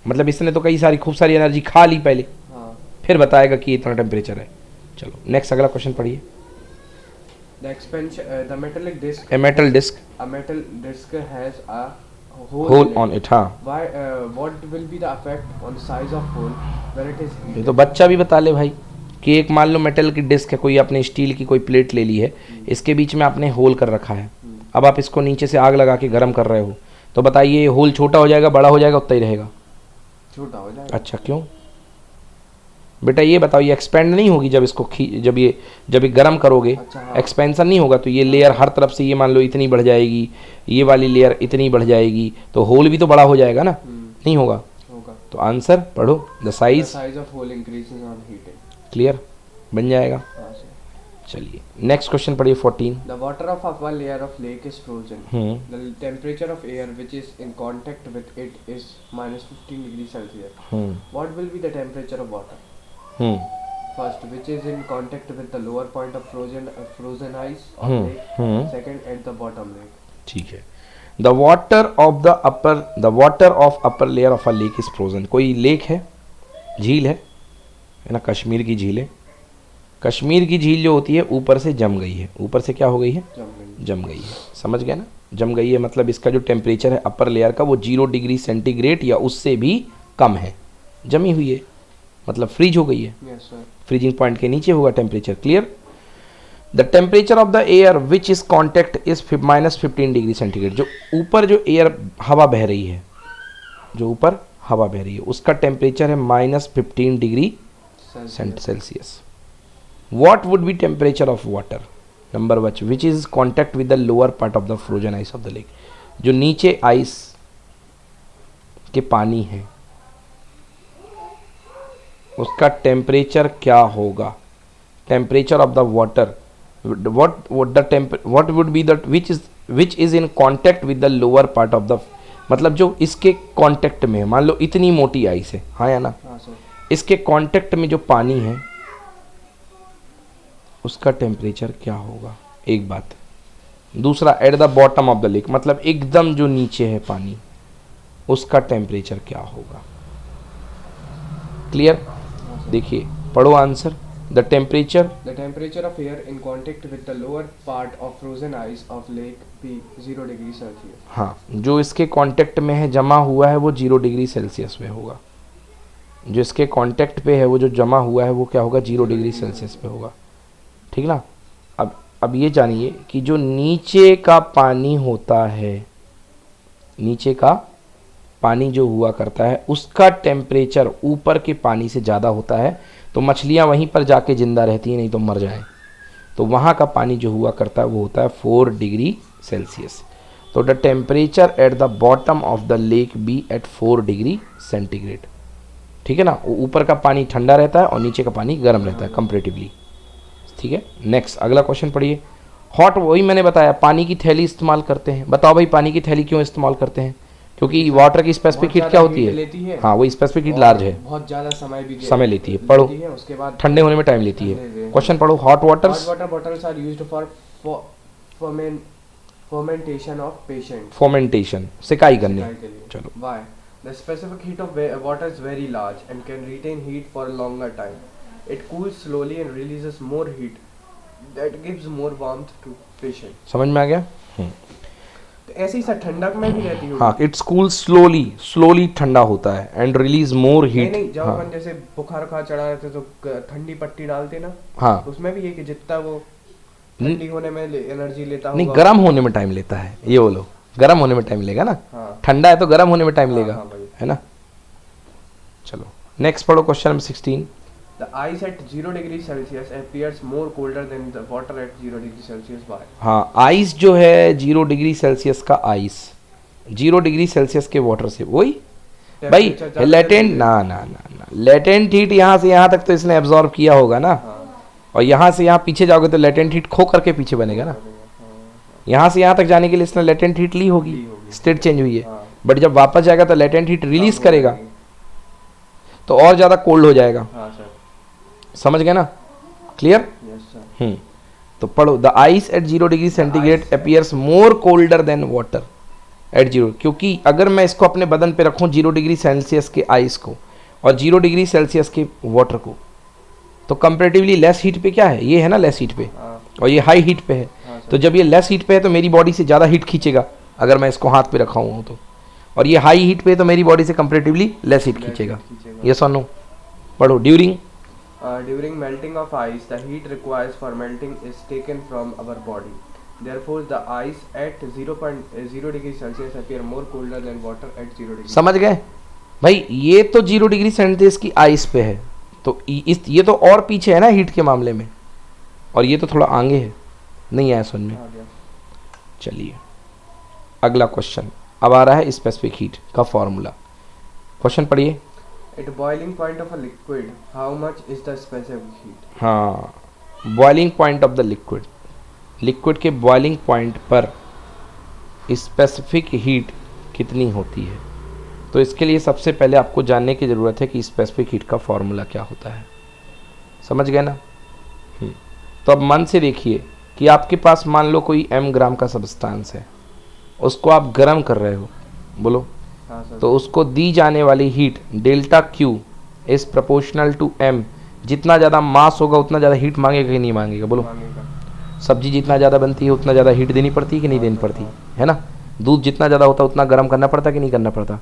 मतलब इसने तो खूब सारी एनर्जी खा ली पहले, हाँ। फिर बताएगा कि इतना टेम्परेचर है। चलो नेक्स्ट अगला क्वेश्चन पढ़िए। The expansion, the metallic disc, a metal disc a metal disc has a hole hole in on it. It. हाँ, Why? What will be the effect on size of hole when it is ये heated? तो बच्चा भी बता ले भाई कि एक मान लो मेटल की डिस्क है, कोई आपने स्टील की कोई प्लेट ले ली है, इसके बीच में आपने होल कर रखा है। अब आप इसको नीचे से आग लगा के गर्म कर रहे हो, तो बताइए ये होल छोटा हो जाएगा, बड़ा हो जाएगा, उतना ही रहेगा? छोटा हो जाएगा। अच्छा, क्यों बेटा? ये बताओ, ये एक्सपेंड नहीं होगी जब इसको जब ये गर्म करोगे, अच्छा, हाँ। एक्सपेंशन नहीं होगा, तो ये लेयर हर तरफ से ये मान लो इतनी बढ़ जाएगी, ये वाली लेयर इतनी बढ़ जाएगी, तो होल भी तो बड़ा हो जाएगा ना? नहीं होगा। होगा। तो आंसर पढ़ो, the The size. size of hole increases on heating. Clear बन जाएगा। हाँ सर। चलिए नेक्स्ट क्वेश्चन पढ़िए 14। The water of upper layer of lake is frozen. The temperature of air which is in contact with it is minus 15 degrees Celsius. What will be the temperature of water? First, which is in contact with the lower point of frozen ice of lake. Second, at the bottom lake. ठीक है। The water of upper layer of a lake is frozen. कोई lake है, झील है ना, कश्मीर की झील है। कश्मीर की झील जो होती है ऊपर से जम गई है। ऊपर से क्या हो गई है? जम गई है। समझ गए ना? जम गई है मतलब इसका जो टेम्परेचर है अपर लेयर का वो 0 डिग्री सेंटीग्रेड या उससे भी कम है। जमी हुई है मतलब फ्रीज हो गई है। Yes, sir. फ्रीजिंग पॉइंट के नीचे होगा temperature. Clear? The temperature of the air which is contact is minus 15 degree centigrade. जो ऊपर जो एयर हवा बह रही है, जो ऊपर हवा बह रही है उसका टेम्परेचर है minus 15 degree Celsius. What would be temperature of water? Number which is contact with the lower part of the frozen ice of the lake. जो नीचे आइस के पानी है उसका टेम्परेचर क्या होगा? Temperature of the water, what would be that which is in contact with the lower part of the, मतलब जो इसके कांटेक्ट में है, मान लो इतनी मोटी आइस है, हाँ या ना? हाँ सर। इसके कांटेक्ट में जो पानी है उसका टेम्परेचर क्या होगा? एक बात। दूसरा, eight the bottom of the lake, मतलब एकदम जो नीचे है पानी उसका टेम्परेचर क्या होगा? क्लियर? देखिए पढ़ो answer. The temperature of air in contact with the lower part of frozen ice of lake be 0 degree Celsius. हाँ, जो इसके कांटेक्ट में है जमा हुआ है वो 0 डिग्री सेल्सियस पे होगा। जो इसके कांटेक्ट पे है वो जो जमा हुआ है वो क्या होगा? 0 डिग्री सेल्सियस पे होगा। ठीक ना? अब ये जानिए कि जो नीचे का पानी होता है, नीचे का पानी जो हुआ करता है उसका टेम्परेचर ऊपर के पानी से ज़्यादा होता है, तो मछलियाँ वहीं पर जाके ज़िंदा रहती हैं, नहीं तो मर जाएं। तो वहाँ का पानी जो हुआ करता है वो होता है 4 डिग्री सेल्सियस। तो the temperature at the bottom of the lake be at 4 degree centigrade. ठीक है ना? ऊपर का पानी ठंडा रहता है और नीचे का पानी गर्म रहता है कंपेरेटिवली। ठीक है, नेक्स्ट अगला क्वेश्चन पढ़िए। हॉट, वही मैंने बताया, पानी की थैली इस्तेमाल करते हैं। बताओ भाई पानी की थैली क्यों इस्तेमाल करते हैं? क्योंकि वाटर की स्पेसिफिक हीट क्या होती है? हाँ, वही स्पेसिफिक हीट लार्ज है, बहुत ज्यादा समय लेती है। पढ़ो, उसके बाद ठंडे होने में टाइम लेती है। क्वेश्चन पढ़ो। Hot water bottles are used for fermentation of patient. Fermentation, सिकाई करने। सिकाई के लिए। चलो। Why? The specific heat of water is very large and can retain heat for a longer time. It cools slowly and releases more heat that gives more warmth to patient. समझ में आ गया? तो ऐसे ही सर ठंडक में भी रहती है। हाँ, इट्स कूल स्लोली ठंडा होता है एंड रिलीज मोर हीट। नहीं, जब अपन जैसे बुखार चढ़ा रहते तो ठंडी पट्टी डालते ना, हाँ, उसमें भी ये कि जितना वो ठंडी होने में एनर्जी लेता होगा, नहीं गर्म होने में टाइम लेता है। ये बोलो, गर्म होने में टाइम लेगा ना? हाँ। ठंडा है तो गर्म होने में टाइम लेगा। हाँ भाई। है ना? चलो नेक्स्ट पढ़ो question number 16। The ice at 0 degree Celsius appears more colder than the water at 0 degree Celsius. Why? हाँ, आइस जो है 0 डिग्री सेल्सियस का आइस 0 डिग्री सेल्सियस के वाटर से, वही भाई लेटेंट ना लेटेंट हीट यहाँ से यहाँ तक तो इसने एब्जॉर्ब किया होगा ना। और यहाँ से यहाँ पीछे जाओगे तो लेटेंट हीट खो करके पीछे बनेगा ना। यहाँ से यहाँ तक जाने के लिए इसने लेटेंट हीट ली होगी, स्टेट चेंज हुई है। बट जब वापस जाएगा तो लेटेंट हीट रिलीज कम हो करेगा, जाएगी। तो और ज़्यादा कोल्ड हो जाएगा। हाँ सर। समझ गए ना? क्लियर? Yes sir. तो पढ़ो, the ice at 0 degree centigrade appears more colder than water at 0, क्योंकि अगर मैं इसको अपने बदन पे रखूँ 0 डिग्री सेल्सियस के आइस को और 0 डिग्री सेल्सियस के वाटर को, तो कंपेरेटिवली लेस हीट पे क्या है, ये है ना लेस हीट पे, हाँ। और ये हाई हीट पे है। हाँ सर। तो जब ये लेस हीट पे है तो मेरी बॉडी से ज़्यादा हीट खींचेगा अगर मैं इसको हाथ पे रखा हूँ तो, और ये हाई हीट पे है तो मेरी बॉडी से कंपेरेटिवली लेस हीट खींचेगा। ये सुनो, पढ़ो। During During melting of ice, the heat required for melting is taken from our body. Therefore, the ice at 0.0 degree Celsius appear more colder than water at 0 degree. समझ गए भाई? ये तो 0 degree Celsius की आइस पे है, तो ये तो और पीछे है ना हीट के मामले में, और ये तो थोड़ा आगे है। नहीं आया समझ में? चलिए अगला क्वेश्चन अब आ रहा है स्पेसिफिक हीट का फॉर्मूला। क्वेश्चन पढ़िए। At boiling point of a liquid, how much is the specific heat? हाँ, boiling point of the liquid, liquid के बॉइलिंग पॉइंट पर स्पेसिफिक हीट कितनी होती है? तो इसके लिए सबसे पहले आपको जानने की ज़रूरत है कि स्पेसिफिक हीट का फॉर्मूला क्या होता है। समझ गए ना? तो अब मन से देखिए कि आपके पास मान लो कोई m ग्राम का सब्सटेंस है, उसको आप गर्म कर रहे हो, बोलो। हाँ सर। तो उसको दी जाने वाली heat delta Q is proportional to m। जितना ज़्यादा मास होगा उतना ज़्यादा हीट मांगेगा कि नहीं मांगेगा, बोलो। मांगेगा। सब्जी जितना ज़्यादा बनती है उतना ज़्यादा हीट देनी पड़ती है कि नहीं देनी पड़ती है ना? दूध जितना ज़्यादा होता है उतना गर्म करना पड़ता कि नहीं करना पड़ता?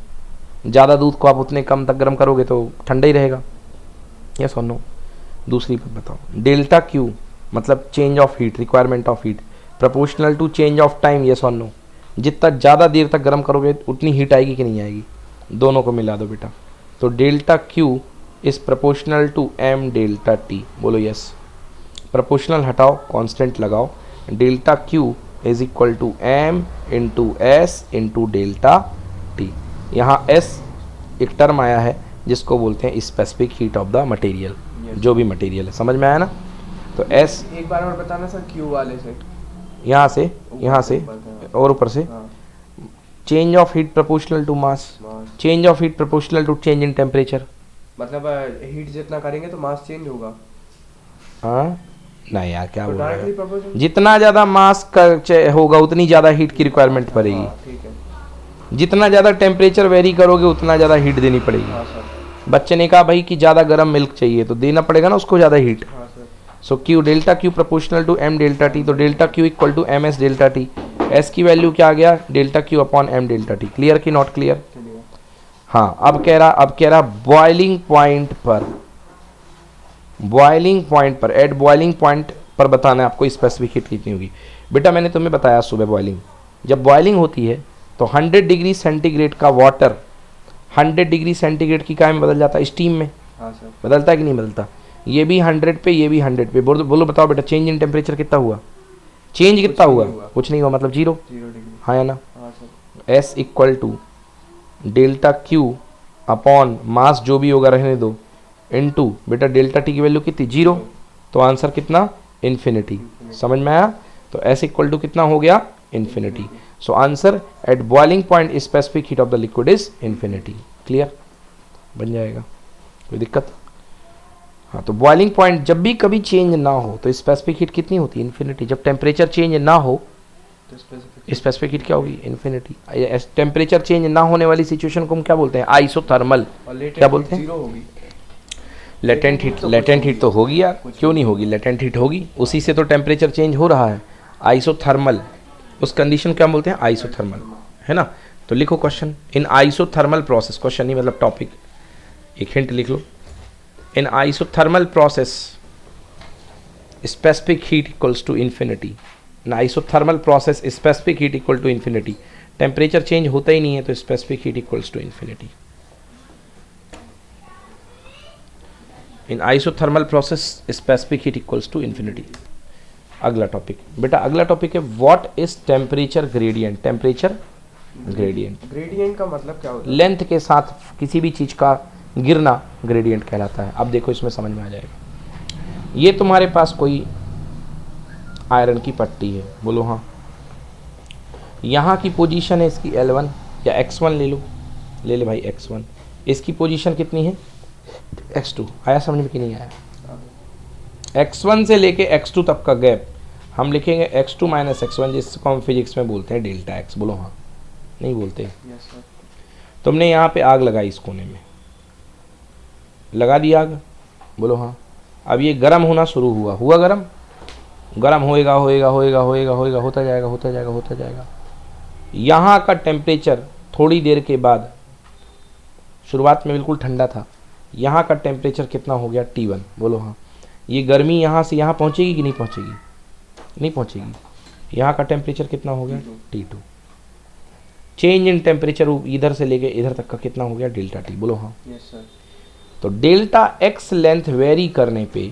ज़्यादा दूध को आप उतने कम तक गर्म करोगे तो ठंडा ही रहेगा। यस और नो? दूसरी बात बताओ, डेल्टा क्यू मतलब change of heat, requirement of heat, proportional to change of time. Yes और नो? जितना ज़्यादा देर तक गर्म करोगे उतनी हीट आएगी कि नहीं आएगी? दोनों को मिला दो बेटा। तो delta Q is proportional to M delta T, बोलो यस। प्रोपोर्शनल हटाओ, कांस्टेंट लगाओ, delta Q is equal to M into S into delta T. यहाँ एस एक टर्म आया है जिसको बोलते हैं specific heat of the material, जो भी मटेरियल है। समझ में आया ना? तो एस एक बार और बताना सर, क्यू वाले से। यहाँ से और ऊपर से। हाँ। Change of heat proportional to mass, change of heat proportional to change in temperature. मतलब हीट जितना करेंगे तो मास चेंज होगा। हाँ नहीं यार, क्या तो बोल रहे डायरेक्टली हो? प्रोपोर्शनल। जितना ज़्यादा मास का होगा उतनी ज़्यादा हीट की रिक्वायरमेंट पड़ेगी। ठीक है। जितना ज़्यादा टेम्परेचर वेरी करोगे उतना ज़्यादा हीट देनी पड़ेगी। हाँ सर। बच्चे ने कहा भाई कि ज़्यादा गर्म मिल्क चाहिए तो देना पड़ेगा ना उसको ज़्यादा हीट। हाँ sir. So Q delta Q proportional to M delta T, तो delta Q equal to M S delta T. S की वैल्यू क्या आ गया? Delta Q upon M delta T. Clear कि नॉट क्लियर? चलिए। हाँ, अब कह रहा बॉइलिंग पॉइंट पर, बॉइलिंग पॉइंट पर, एट बॉइलिंग पॉइंट पर बताना है आपको स्पेसिफिक हीट कितनी होगी। बेटा मैंने तुम्हें बताया सुबह, बॉइलिंग जब बॉइलिंग होती है तो 100 डिग्री सेंटीग्रेड का वाटर 100 डिग्री सेंटीग्रेड की काय में बदल जाता है? स्टीम में। हाँ सर। बदलता है कि नहीं बदलता? ये भी 100 पे, ये भी 100 पे। बोलो बताओ बेटा, चेंज इन टेम्परेचर कितना हुआ? चेंज कितना हुआ? कुछ नहीं हुआ, मतलब 0। 0 डिग्री। हाँ या ना? हाँ sir. S equal to delta Q upon mass जो भी होगा रहने दो, इनटू बेटा डेल्टा टी की वैल्यू कितनी? 0। तो आंसर कितना? इन्फिनिटी। समझ में आया? तो एस इक्वल टू कितना हो गया? Infinity. So answer at boiling point specific heat of the liquid is infinity. Clear? बन जाएगा, कोई दिक्कत? हाँ, तो बॉइलिंग पॉइंट जब भी कभी चेंज ना हो तो स्पेसिफिक हीट कितनी होती है? इन्फिनिटी। जब टेम्परेचर चेंज ना हो तो स्पेसिफिक हीट क्या होगी? इन्फिनिटी। टेम्परेचर चेंज ना होने वाली सिचुएशन को हम क्या बोलते हैं? आइसोथर्मल। क्या बोलते हैं? 0 होगी। Latent heat. लेटेंट हीट तो होगी यार, क्यों नहीं होगी? लेटेंट हीट होगी, उसी से तो टेम्परेचर चेंज हो रहा है। आइसोथर्मल, उस कंडीशन क्या बोलते हैं? आइसोथर्मल, है ना? तो लिखो question, in isothermal process, question नहीं मतलब टॉपिक, एक हिंट लिख लो। In isothermal process specific heat equals to infinity. In isothermal process specific heat equal to infinity. Temperature change होता ही नहीं है तो specific heat equals to infinity. In isothermal process specific heat equals to infinity. अगला topic बेटा, अगला topic है what is temperature gradient. Temperature gradient, gradient का मतलब क्या होता है? लेंथ के साथ किसी भी चीज का गिरना ग्रेडियंट कहलाता है। अब देखो इसमें समझ में आ जाएगा। ये तुम्हारे पास कोई आयरन की पट्टी है, बोलो हाँ। यहाँ की पोजीशन है इसकी L1, या x1 ले लो, ले ले भाई x1, इसकी पोजीशन कितनी है x2। आया समझ में कि नहीं आया? x1 से लेके x2 तक का गैप हम लिखेंगे x2 माइनस x1, जिसको हम फिजिक्स में बोलते हैं डेल्टा x। बोलो हाँ, नहीं बोलते? Yes sir. तुमने यहाँ पे आग लगाई, इस कोने में लगा दी आग, बोलो हाँ। अब ये गर्म होना शुरू हुआ, हुआ गरम, गरम होएगा होएगा होएगा होएगा होएगा, होता जाएगा होता जाएगा होता जाएगा। यहाँ का टेम्परेचर थोड़ी देर के बाद, शुरुआत में बिल्कुल ठंडा था, यहाँ का टेम्परेचर कितना हो गया T1। बोलो हाँ। ये गर्मी यहाँ से यहाँ पहुँचेगी कि नहीं पहुँचेगी? नहीं पहुँचेगी। यहाँ का टेम्परेचर कितना हो गया T2। चेंज इन टेम्परेचर इधर से लेके इधर तक का कितना हो गया डेल्टा T। बोलो हाँ। Yes sir. तो डेल्टा x लेंथ वेरी करने पे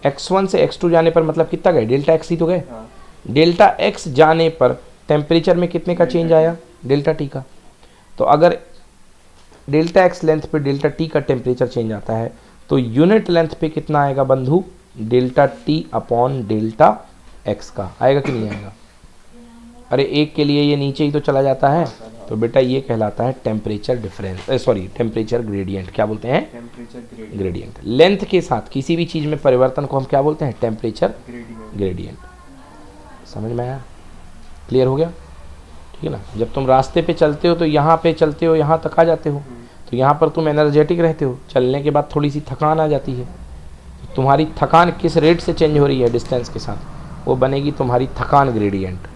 x1 से x2 जाने पर मतलब कितना गए, डेल्टा x ही तो गए। हाँ। डेल्टा x जाने पर टेम्परेचर में कितने का चेंज आया, डेल्टा T का। तो अगर डेल्टा x लेंथ पे डेल्टा T का टेम्परेचर चेंज आता है तो यूनिट लेंथ पे कितना आएगा बंधु, delta T upon delta x का। आएगा कि नहीं आएगा? अरे एक के लिए ये नीचे ही तो चला जाता है, तो बेटा ये कहलाता है temperature difference, sorry temperature gradient. क्या बोलते हैं? Temperature gradient. लेंथ के साथ किसी भी चीज़ में परिवर्तन को हम क्या बोलते हैं? Temperature gradient. समझ में आया? क्लियर हो गया? ठीक है ना। जब तुम रास्ते पे चलते हो तो यहाँ पे चलते हो, यहाँ तक आ जाते हो, तो यहाँ पर तुम एनर्जेटिक रहते हो, चलने के बाद थोड़ी सी थकान आ जाती है। तो तुम्हारी थकान किस रेट से चेंज हो रही है डिस्टेंस के साथ, वो बनेगी तुम्हारी थकान ग्रेडियंट।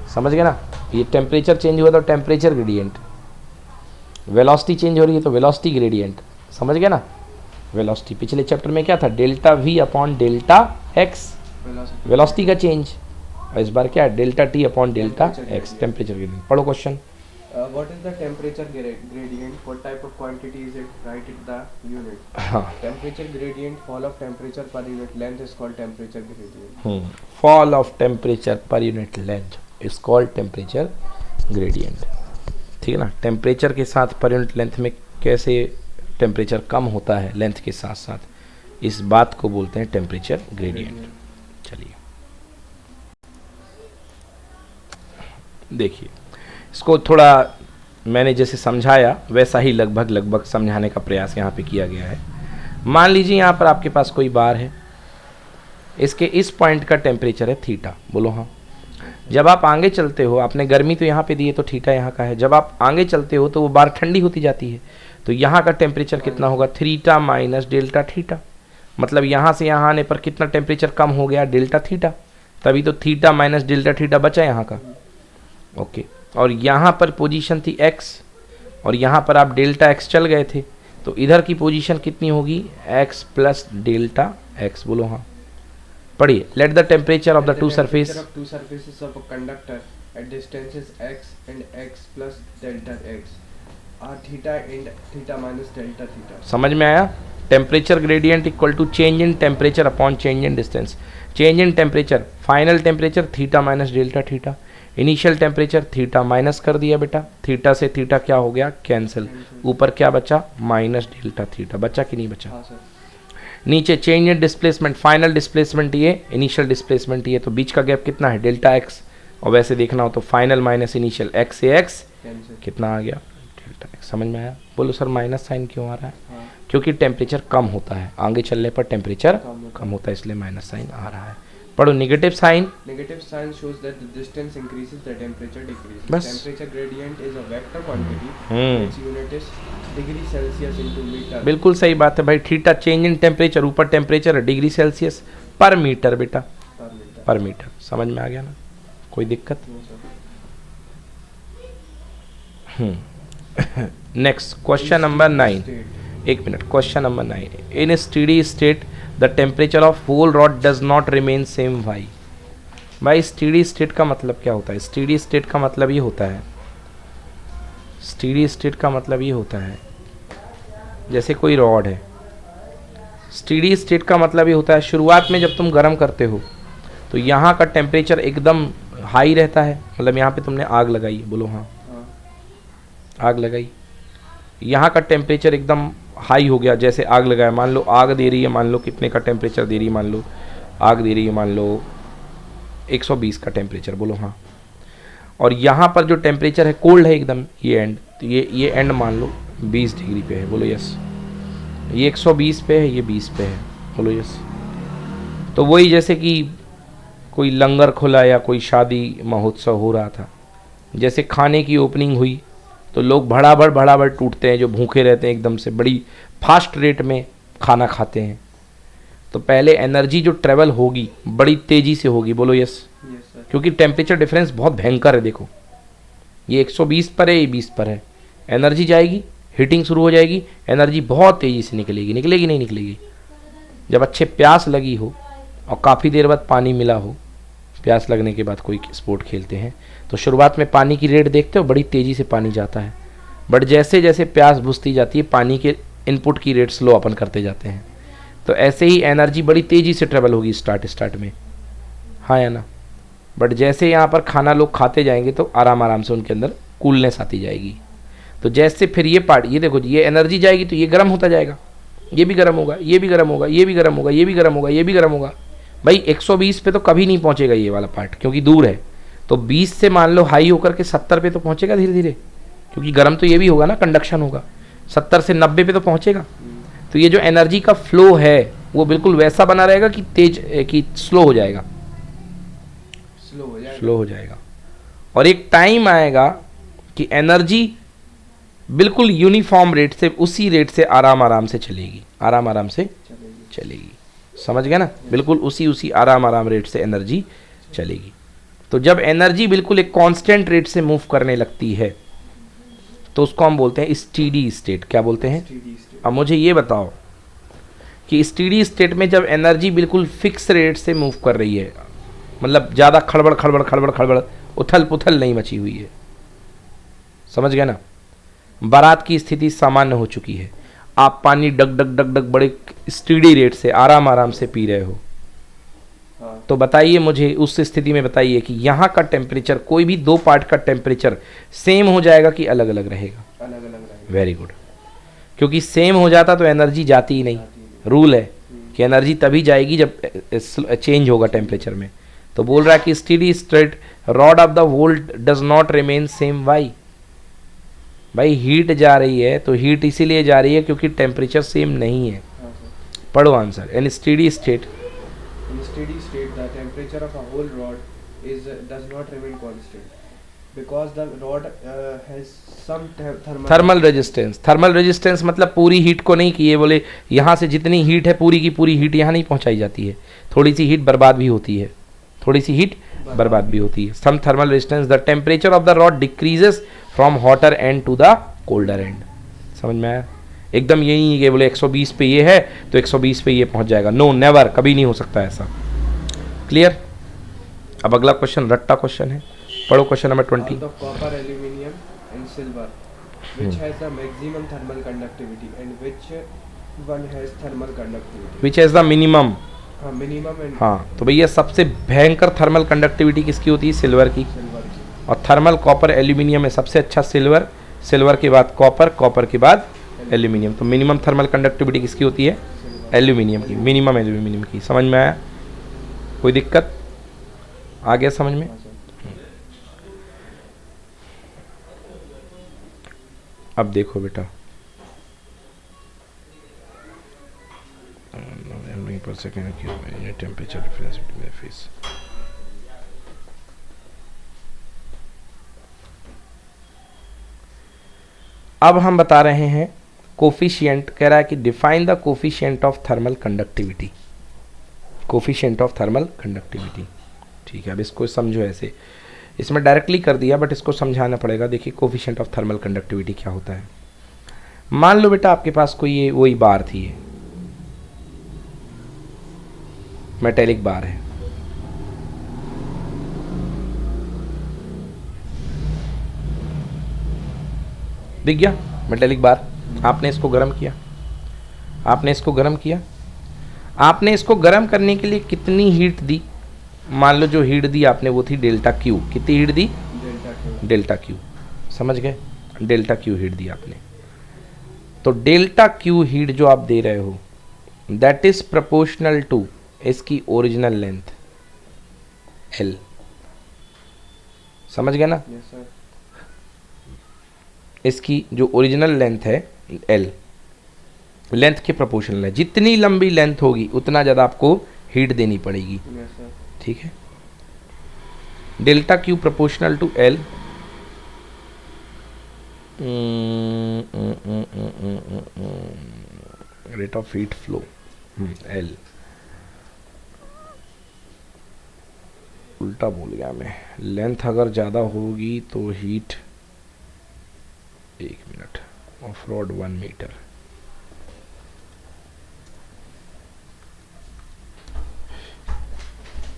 समझ गए ना? ये टेम्परेचर चेंज हुआ तो टेम्परेचर ग्रेडियंट, वेलोसिटी चेंज हो रही है तो वेलोसिटी ग्रेडियंट। समझ गए ना? वेलोसिटी पिछले चैप्टर में क्या था, delta V upon delta x, velocity का चेंज। और इस बार क्या है, delta T upon delta x, temperature gradient. पढ़ो question. What is the temperature gradient? What type of quantity is it? Write it the unit. हाँ, Temperature gradient, fall of temperature per unit length is called temperature gradient. Fall of temperature per unit length is called temperature gradient. ठीक है ना। Temperature के साथ per unit length में कैसे temperature कम होता है लेंथ के साथ साथ, इस बात को बोलते हैं टेम्परेचर ग्रेडियंट। चलिए देखिए, इसको थोड़ा मैंने जैसे समझाया वैसा ही लगभग समझाने का प्रयास यहाँ पे किया गया है। मान लीजिए यहाँ पर आपके पास कोई बार है, इसके इस पॉइंट का टेम्परेचर है थीटा। बोलो हाँ। जब आप आगे चलते हो, आपने गर्मी तो यहाँ पे दी है तो थीटा यहाँ का है, जब आप आगे चलते हो तो वो बार ठंडी होती जाती है, तो यहाँ का टेम्परेचर कितना होगा, थीटा माइनस डेल्टा थीटा। मतलब यहाँ से यहाँ आने पर कितना टेम्परेचर कम हो गया, डेल्टा थीटा। तभी तो थीटा माइनस डेल्टा थीटा बचा यहाँ का। ओके। और यहाँ पर पोजीशन थी x और यहाँ पर आप डेल्टा x चल गए थे, तो इधर की पोजीशन कितनी होगी, x प्लस डेल्टा x। बोलो हाँ। पढ़िए। Let the temperature of the two surface Two surfaces of a conductor at distances x and x plus delta x are theta and theta minus delta theta. समझ में आया? Temperature gradient equal to change in temperature upon change in distance. Change in temperature, final temperature theta minus delta theta, initial temperature theta minus कर दिया बेटा, theta से theta क्या हो गया, कैंसिल। ऊपर क्या बचा, माइनस डेल्टा थीटा। बचा कि नहीं बचा? हाँ सर। नीचे change in displacement, final displacement ये, इनिशियल डिस्प्लेसमेंट ये, तो बीच का गैप कितना है, डेल्टा x। और वैसे देखना हो तो फाइनल माइनस इनिशियल, x से x कितना आ गया, डेल्टा x। समझ में आया? बोलो सर माइनस साइन क्यों आ रहा है? हाँ। क्योंकि टेम्परेचर कम होता है, आगे चलने पर टेम्परेचर कम होता है, इसलिए माइनस साइन आ रहा है। पढ़ो negative sign. Negative sign shows that the distance increases, the temperature decreases. बस। Temperature gradient is a vector quantity. Hmm. Its unit is degree Celsius into meter. बिल्कुल सही बात है भाई। थीटा चेंज इन टेम्परेचर, ऊपर टेम्परेचर है degree Celsius per metre बेटा, Per meter. Per metre. समझ में आ गया ना? कोई दिक्कत? No, sir. Next question number 9। State. एक मिनट, question number 9। In steady state the temperature of whole rod does not remain same why. भाई स्टेडी स्टेट का मतलब क्या होता है? स्टेडी स्टेट का मतलब ये होता है, स्टेडी स्टेट का मतलब ये होता है जैसे कोई रॉड है, स्टेडी स्टेट का मतलब ये होता है शुरुआत में जब तुम गर्म करते हो तो यहाँ का टेम्परेचर एकदम हाई रहता है, मतलब यहाँ पे तुमने आग लगाई, बोलो हाँ, हाँ। आग लगाई, यहाँ का टेम्परेचर एकदम हाई हो गया, जैसे आग लगाया, मान लो आग दे रही है, मान लो कितने का टेम्परेचर दे रही है, मान लो आग दे रही है, मान लो 120 का टेम्परेचर, बोलो हाँ। और यहाँ पर जो टेम्परेचर है कोल्ड है एकदम, ये एंड, तो ये एंड मान लो 20 डिग्री पे है, बोलो यस। ये 120 पे है, ये 20 पे है, बोलो यस। तो वही जैसे कि कोई लंगर खुला या कोई शादी महोत्सव हो रहा था, जैसे खाने की ओपनिंग हुई तो लोग भड़ाभड़ टूटते हैं, जो भूखे रहते हैं एकदम से बड़ी फास्ट रेट में खाना खाते हैं। तो पहले एनर्जी जो ट्रेवल होगी बड़ी तेज़ी से होगी, बोलो यस। क्योंकि टेम्परेचर डिफरेंस बहुत भयंकर है, देखो ये 120 पर है, ये 20 पर है, एनर्जी जाएगी, हीटिंग शुरू हो जाएगी, एनर्जी बहुत तेज़ी से निकलेगी, निकलेगी नहीं निकलेगी। जब अच्छे प्यास लगी हो और काफ़ी देर बाद पानी मिला हो, प्यास लगने के बाद कोई स्पोर्ट खेलते हैं तो शुरुआत में पानी की रेट देखते हो, बड़ी तेज़ी से पानी जाता है, बट जैसे जैसे प्यास बुझती जाती है पानी के इनपुट की रेट स्लो अपन करते जाते हैं। तो ऐसे ही एनर्जी बड़ी तेज़ी से ट्रेवल होगी स्टार्ट में, हाँ या ना। बट जैसे यहाँ पर खाना लोग खाते जाएंगे तो आराम से उनके अंदर कूलनेस आती जाएगी। तो जैसे फिर ये पार्ट, ये देखो ये एनर्जी जाएगी तो ये गर्म होता जाएगा, ये भी गर्म होगा, ये भी गर्म होगा, ये भी गर्म होगा, ये भी गर्म होगा, ये भी गर्म होगा। भाई 120 पे तो कभी नहीं पहुँचेगा ये वाला पार्ट, क्योंकि दूर है। तो 20 से मान लो हाई होकर के 70 पे तो पहुँचेगा धीरे धीरे, क्योंकि गर्म तो ये भी होगा ना, कंडक्शन होगा। 70 से 90 पे तो पहुँचेगा। तो ये जो एनर्जी का फ्लो है वो बिल्कुल वैसा बना रहेगा कि तेज कि स्लो हो जाएगा, स्लो हो जाएगा। और एक टाइम आएगा कि एनर्जी बिल्कुल यूनिफॉर्म रेट से, उसी रेट से आराम से चलेगी, आराम से चलेगी। समझ गए ना, बिल्कुल उसी आराम रेट से एनर्जी चलेगी। तो जब एनर्जी बिल्कुल एक कांस्टेंट रेट से मूव करने लगती है तो उसको हम बोलते हैं स्टीडी स्टेट। क्या बोलते हैं? अब मुझे ये बताओ कि स्टीडी स्टेट में जब एनर्जी बिल्कुल फिक्स रेट से मूव कर रही है, मतलब ज़्यादा खड़बड़ उथल पुथल नहीं मची हुई है, समझ गए ना, बारात की स्थिति सामान्य हो चुकी है, आप पानी डग बड़े स्टीडी रेट से आराम से पी रहे हो, तो बताइए मुझे उस स्थिति में बताइए कि यहाँ का टेम्परेचर, कोई भी दो पार्ट का टेम्परेचर सेम हो जाएगा कि अलग अलग रहेगा? अलग अलग रहेगा। Very good. क्योंकि सेम हो जाता तो एनर्जी जाती ही नहीं। रूल है कि एनर्जी तभी जाएगी जब चेंज होगा टेम्परेचर में। तो बोल रहा है कि steady state rod of the volt does not remain same. Why? भाई हीट जा रही है तो हीट इसीलिए जा रही है क्योंकि टेम्परेचर सेम नहीं है। पढ़ो answer. In steady state, in steady state the temperature of a whole rod does not remain constant because the rod has some thermal resistance. Thermal resistance मतलब पूरी हीट को नहीं, कि ये बोले यहाँ से जितनी हीट है पूरी की पूरी हीट यहाँ नहीं पहुँचाई जाती है, थोड़ी सी हीट बर्बाद भी होती है, थोड़ी सी हीट बर्बाद भी होती है। Some thermal resistance, the temperature of the rod decreases from hotter end to the colder end. समझ में आया? एकदम यही नहीं कि बोले 120 पे ये है तो 120 पे ये पहुंच जाएगा। नो, नेवर, कभी नहीं हो सकता ऐसा। क्लियर? अब अगला क्वेश्चन रट्टा क्वेश्चन है, पढ़ो question number 20। Copper, aluminium and silver which has the maximum thermal conductivity and which one has thermal conductivity, which has the minimum. हां, मिनिमम एंड, हाँ, तो भैया सबसे भयंकर थर्मल कंडक्टिविटी किसकी होती है? सिल्वर की। और थर्मल कॉपर एल्यूमिनियम में सबसे अच्छा सिल्वर, सिल्वर के बाद कॉपर, कॉपर के बाद एल्यूमिनियम। तो मिनिमम थर्मल कंडक्टिविटी किसकी होती है? एल्यूमिनियम की, मिनिमम एल्यूमिनियम की। समझ में आया? कोई दिक्कत आ गया समझ में? अब देखो बेटा, पर second temperature difference between face. अब हम बता रहे हैं कोफिशिएंट। कह रहा है कि define the coefficient of thermal conductivity. Coefficient of thermal conductivity, ठीक है। अब इसको समझो ऐसे, इसमें डायरेक्टली कर दिया बट इसको समझाना पड़ेगा। देखिए कोफिशिएंट ऑफ थर्मल कंडक्टिविटी क्या होता है। मान लो बेटा आपके पास कोई ये वही बार थी, ये मेटेलिक बार है, दिख गया मेटेलिक बार। आपने इसको गर्म किया, आपने इसको गर्म किया, आपने इसको गर्म करने के लिए कितनी हीट दी? मान लो जो हीट दी आपने वो थी डेल्टा क्यू। कितनी हीट दी? Delta Q. समझ गए? डेल्टा क्यू हीट दी आपने। तो डेल्टा क्यू हीट जो आप दे रहे हो दैट इज प्रोपोर्शनल टू इसकी ओरिजिनल लेंथ एल। समझ गए ना। Yes sir. इसकी जो ओरिजिनल लेंथ है एल, लेंथ के प्रोपोर्शनल है, जितनी लंबी लेंथ होगी उतना ज़्यादा आपको हीट देनी पड़ेगी, Yes sir. ठीक है। Delta Q proportional to L, rate of heat flow L, उल्टा बोल गया मैं, लेंथ अगर ज़्यादा होगी तो हीट, एक मिनट, ऑफ रॉड 1 मीटर,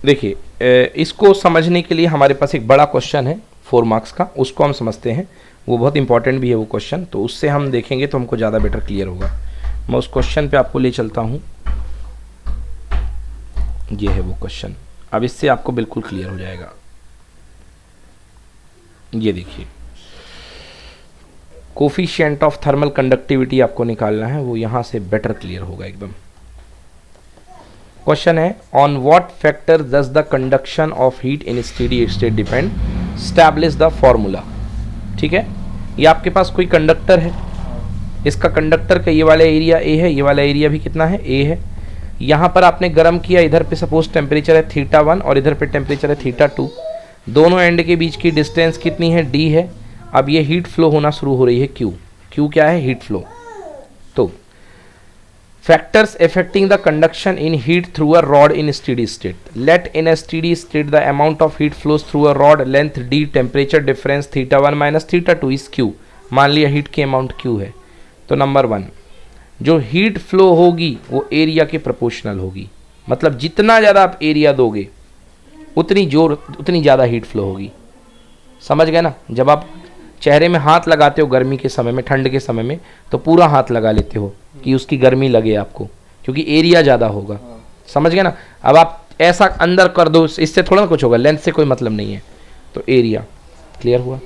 देखिए इसको समझने के लिए हमारे पास एक बड़ा क्वेश्चन है 4 मार्क्स का, उसको हम समझते हैं, वो बहुत इंपॉर्टेंट भी है वो क्वेश्चन, तो उससे हम देखेंगे तो हमको ज़्यादा बेटर क्लियर होगा। मैं उस क्वेश्चन पे आपको ले चलता हूँ, ये है वो क्वेश्चन, अब इससे आपको बिल्कुल क्लियर हो जाएगा। ये देखिए, कोफिशिएंट ऑफ थर्मल कंडक्टिविटी आपको निकालना है, वो यहाँ से बेटर क्लियर होगा एकदम। क्वेश्चन है, on what factor does the conduction of heat in steady state depend, establish the formula. ठीक है, ये आपके पास कोई कंडक्टर है, इसका कंडक्टर का ये वाला एरिया ए है, ये वाला एरिया भी कितना है, ए है। यहाँ पर आपने गर्म किया, इधर पे सपोज टेम्परेचर है θ1 और इधर पे टेम्परेचर है θ2, दोनों एंड के बीच की डिस्टेंस कितनी है, d है। अब ये हीट फ्लो होना शुरू हो रही है, Q, Q क्या है, हीट फ्लो। तो factors affecting the conduction in heat through a rod in steady state, let in a steady state the amount of heat flows through a rod length d, temperature difference θ1 minus θ2 is Q। मान लिया heat की amount Q है, तो number 1 जो heat flow होगी वो area के proportional होगी, मतलब जितना ज़्यादा आप एरिया दोगे उतनी ज़्यादा हीट फ्लो होगी। समझ गए ना। जब आप चेहरे में हाथ लगाते हो गर्मी के समय में, ठंड के समय में, तो पूरा हाथ लगा लेते हो कि उसकी गर्मी लगे आपको, क्योंकि एरिया ज़्यादा होगा। समझ गए ना। अब आप ऐसा अंदर कर दो, इससे थोड़ा ना कुछ होगा, लेंथ से कोई मतलब नहीं है, तो एरिया क्लियर हुआ।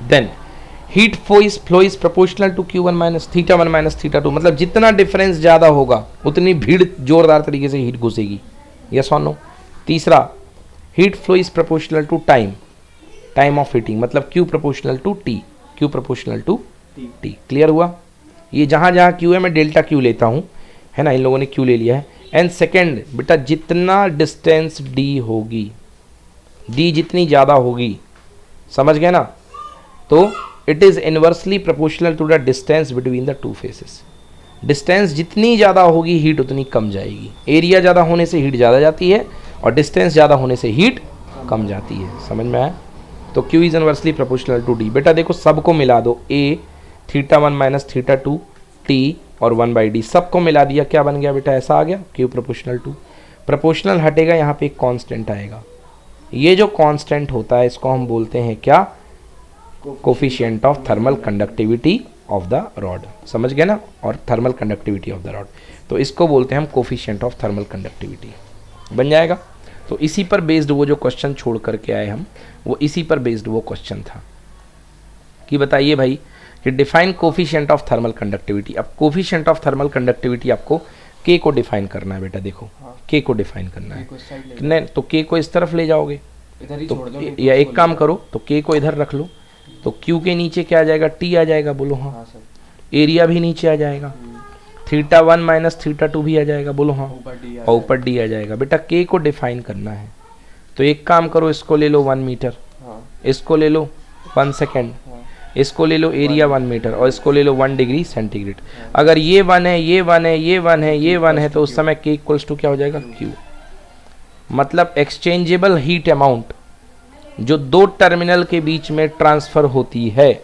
Then heat flow is proportional to Q1 minus θ1 minus θ2, मतलब जितना डिफरेंस ज़्यादा होगा उतनी भीड़ जोरदार तरीके से हीट घुसेगी। यस और नो। तीसरा, heat flow is proportional to time of heating, मतलब Q proportional to T, Q proportional to T। Clear हुआ। ये जहाँ जहाँ Q है मैं डेल्टा Q लेता हूँ, है ना, इन लोगों ने Q ले लिया है। एंड सेकेंड बेटा, जितना डिस्टेंस D होगी, D जितनी ज़्यादा होगी, समझ गए ना, तो it is inversely proportional to the distance between the two faces. Distance जितनी ज़्यादा होगी हीट उतनी कम जाएगी। एरिया ज़्यादा होने से हीट ज़्यादा जाती है और डिस्टेंस ज़्यादा होने से हीट कम जाती है। समझ में आया। तो Q is inversely proportional to D। बेटा देखो सबको मिला दो, A θ1 माइनस θ2 T और 1/d सबको मिला दिया, क्या बन गया बेटा, ऐसा आ गया Q प्रोपोर्शनल टू। प्रोपोर्शनल हटेगा, यहाँ पे एक कांस्टेंट आएगा। ये जो कांस्टेंट होता है इसको हम बोलते हैं क्या, coefficient of thermal conductivity of the rod. समझ गए ना। और thermal conductivity of the rod, तो इसको बोलते हैं हम कोफिशिएंट ऑफ थर्मल कंडक्टिविटी। बन जाएगा। तो इसी पर बेस्ड वो जो क्वेश्चन छोड़ करके आए हम, वो इसी पर बेस्ड वो क्वेश्चन था कि बताइए भाई कि define coefficient of thermal conductivity. अब कोफिशिएंट ऑफ थर्मल कंडक्टिविटी आपको K को डिफाइन करना है बेटा। देखो K को डिफाइन करना है, नहीं तो K को इस तरफ ले जाओगे, इधर ही तो छोड़ दो, या एक काम करो, तो K को इधर रख लो, तो Q के नीचे क्या आ जाएगा, T आ जाएगा। बोलो हाँ। हाँ सर। एरिया भी नीचे आ जाएगा, θ1 माइनस θ2 भी आ जाएगा। बोलो हाँ। और ऊपर D आ जाएगा। बेटा K को डिफाइन करना है, तो एक काम करो, इसको ले लो 1 मीटर, इसको ले लो 1 सेकेंड, इसको ले लो एरिया 1 मीटर और इसको ले लो 1 डिग्री सेंटीग्रेड। अगर ये 1 है, ये 1 है, ये 1 है, ये 1 है, तो उस समय K इक्वल्स टू क्या हो जाएगा, Q। मतलब एक्सचेंजेबल हीट अमाउंट जो दो टर्मिनल के बीच में ट्रांसफर होती है,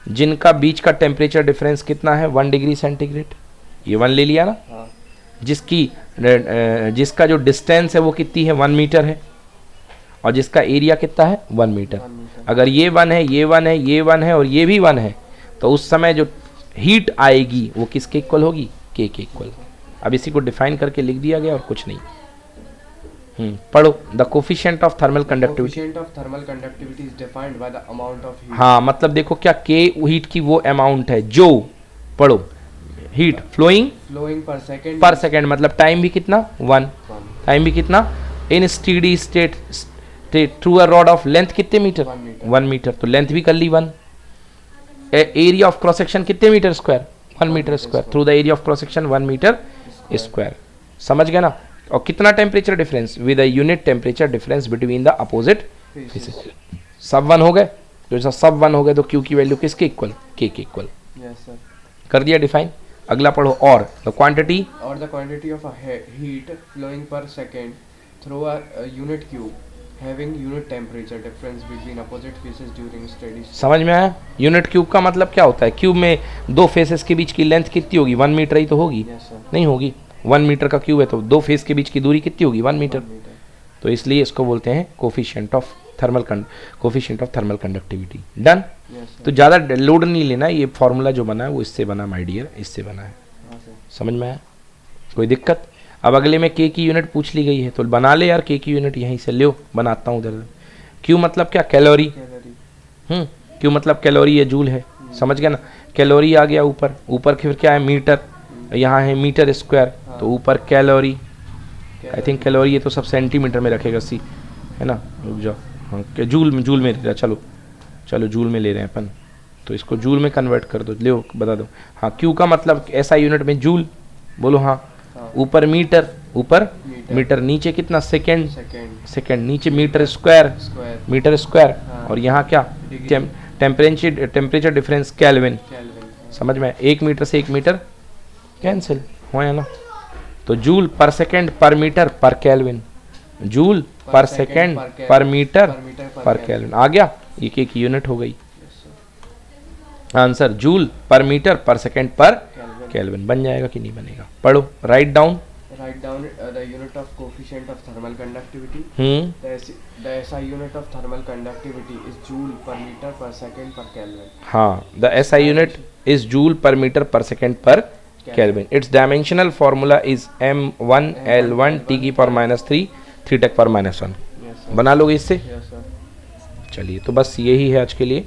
जिनका बीच का टेम्परेचर डिफरेंस कितना है, 1 डिग्री सेंटीग्रेड। ये 1 ले लिया ना। जिसका जो डिस्टेंस है वो कितनी है, 1 मीटर है, और जिसका एरिया कितना है, 1 मीटर। अगर ये 1 है, ये 1 है, ये 1 है और ये भी 1 है, तो उस समय जो हीट आएगी वो किसके इक्वल होगी, K के इक्वल। अब इसी को डिफाइन करके लिख दिया गया और कुछ नहीं। पढ़ो, the coefficient of thermal conductivity. Coefficient of thermal conductivity is defined by the amount of heat. हाँ, मतलब देखो क्या, K हीट की वो अमाउंट है जो, पढ़ो, हीट फ्लोइंग पर सेकेंड, मतलब टाइम भी कितना, 1, टाइम भी कितना, in steady state through a rod of length कितने मीटर? 1 मीटर। 1 मीटर, तो लेंथ भी कर ली 1। एरिया ऑफ क्रॉस सेक्शन कितने metre square? 1 metre square. Through the area of cross section 1 metre square. समझ गए ना? और कितना temperature difference? With a unit temperature difference between the opposite faces. सब 1 हो गए, तो सब 1 हो गए तो क्यू की वैल्यू किसके इक्वल? के इक्वल। Yes sir. कर दिया डिफाइन। अगला पढ़ो। और द क्वांटिटी और the quantity of heat flowing per second through a unit cube having unit temperature difference between opposite faces during steady. समझ में आया? यूनिट क्यूब का मतलब क्या होता है? क्यूब में दो फेसेस के बीच की लेंथ कितनी होगी? 1 मीटर ही तो होगी। Yes sir. नहीं होगी, 1 मीटर का क्यूब है तो दो फेस के बीच की दूरी कितनी होगी? 1 मीटर। तो इसलिए इसको बोलते हैं coefficient of thermal conductivity. Done. तो ज़्यादा लोड नहीं लेना, ये फॉर्मूला जो बना है वो इससे बना माय डियर, इससे बना है। समझ में आया? कोई दिक्कत? अब अगले में के की यूनिट पूछ ली गई है तो बना ले यार, के की यूनिट यहीं से लो, बनाता हूँ उधर। क्यू मतलब क्या? कैलोरी। क्यू मतलब कैलोरी, ये जूल है। समझ गया ना? कैलोरी आ गया ऊपर, ऊपर फिर क्या है? मीटर, यहाँ है मीटर स्क्वायर, तो ऊपर कैलोरी। आई थिंक कैलोरी ये तो सब सेंटीमीटर में रखेगा सी, है ना? रुक जाओ। हाँ, जूल में ले रहा। चलो जूल में ले रहे हैं अपन, तो इसको जूल में कन्वर्ट कर दो, ले बता दो। हाँ, क्यू का मतलब ऐसा यूनिट में जूल, बोलो हाँ। ऊपर मीटर, मीटर नीचे कितना? सेकेंड, नीचे मीटर स्क्वायर, और यहाँ क्या? Temperature difference kelvin. समझ में? 1 मीटर से 1 मीटर कैंसिल हो है ना? तो joule per second per metre per kelvin, joule per second per metre per kelvin. आ गया? ये के की यूनिट हो गई। Answer joule per metre per second per kelvin बन जाएगा कि नहीं बनेगा? पढ़ो। Write down the unit of coefficient of thermal conductivity. The SI unit of thermal conductivity is joule per meter per second per Kelvin. हाँ, the SI unit is joule per meter per second per Kelvin. Its dimensional formula is M1 L1 T की power -3 3 take power -1। बना लोगे इससे? Yes sir. चलिए, तो बस यही है आज के लिए।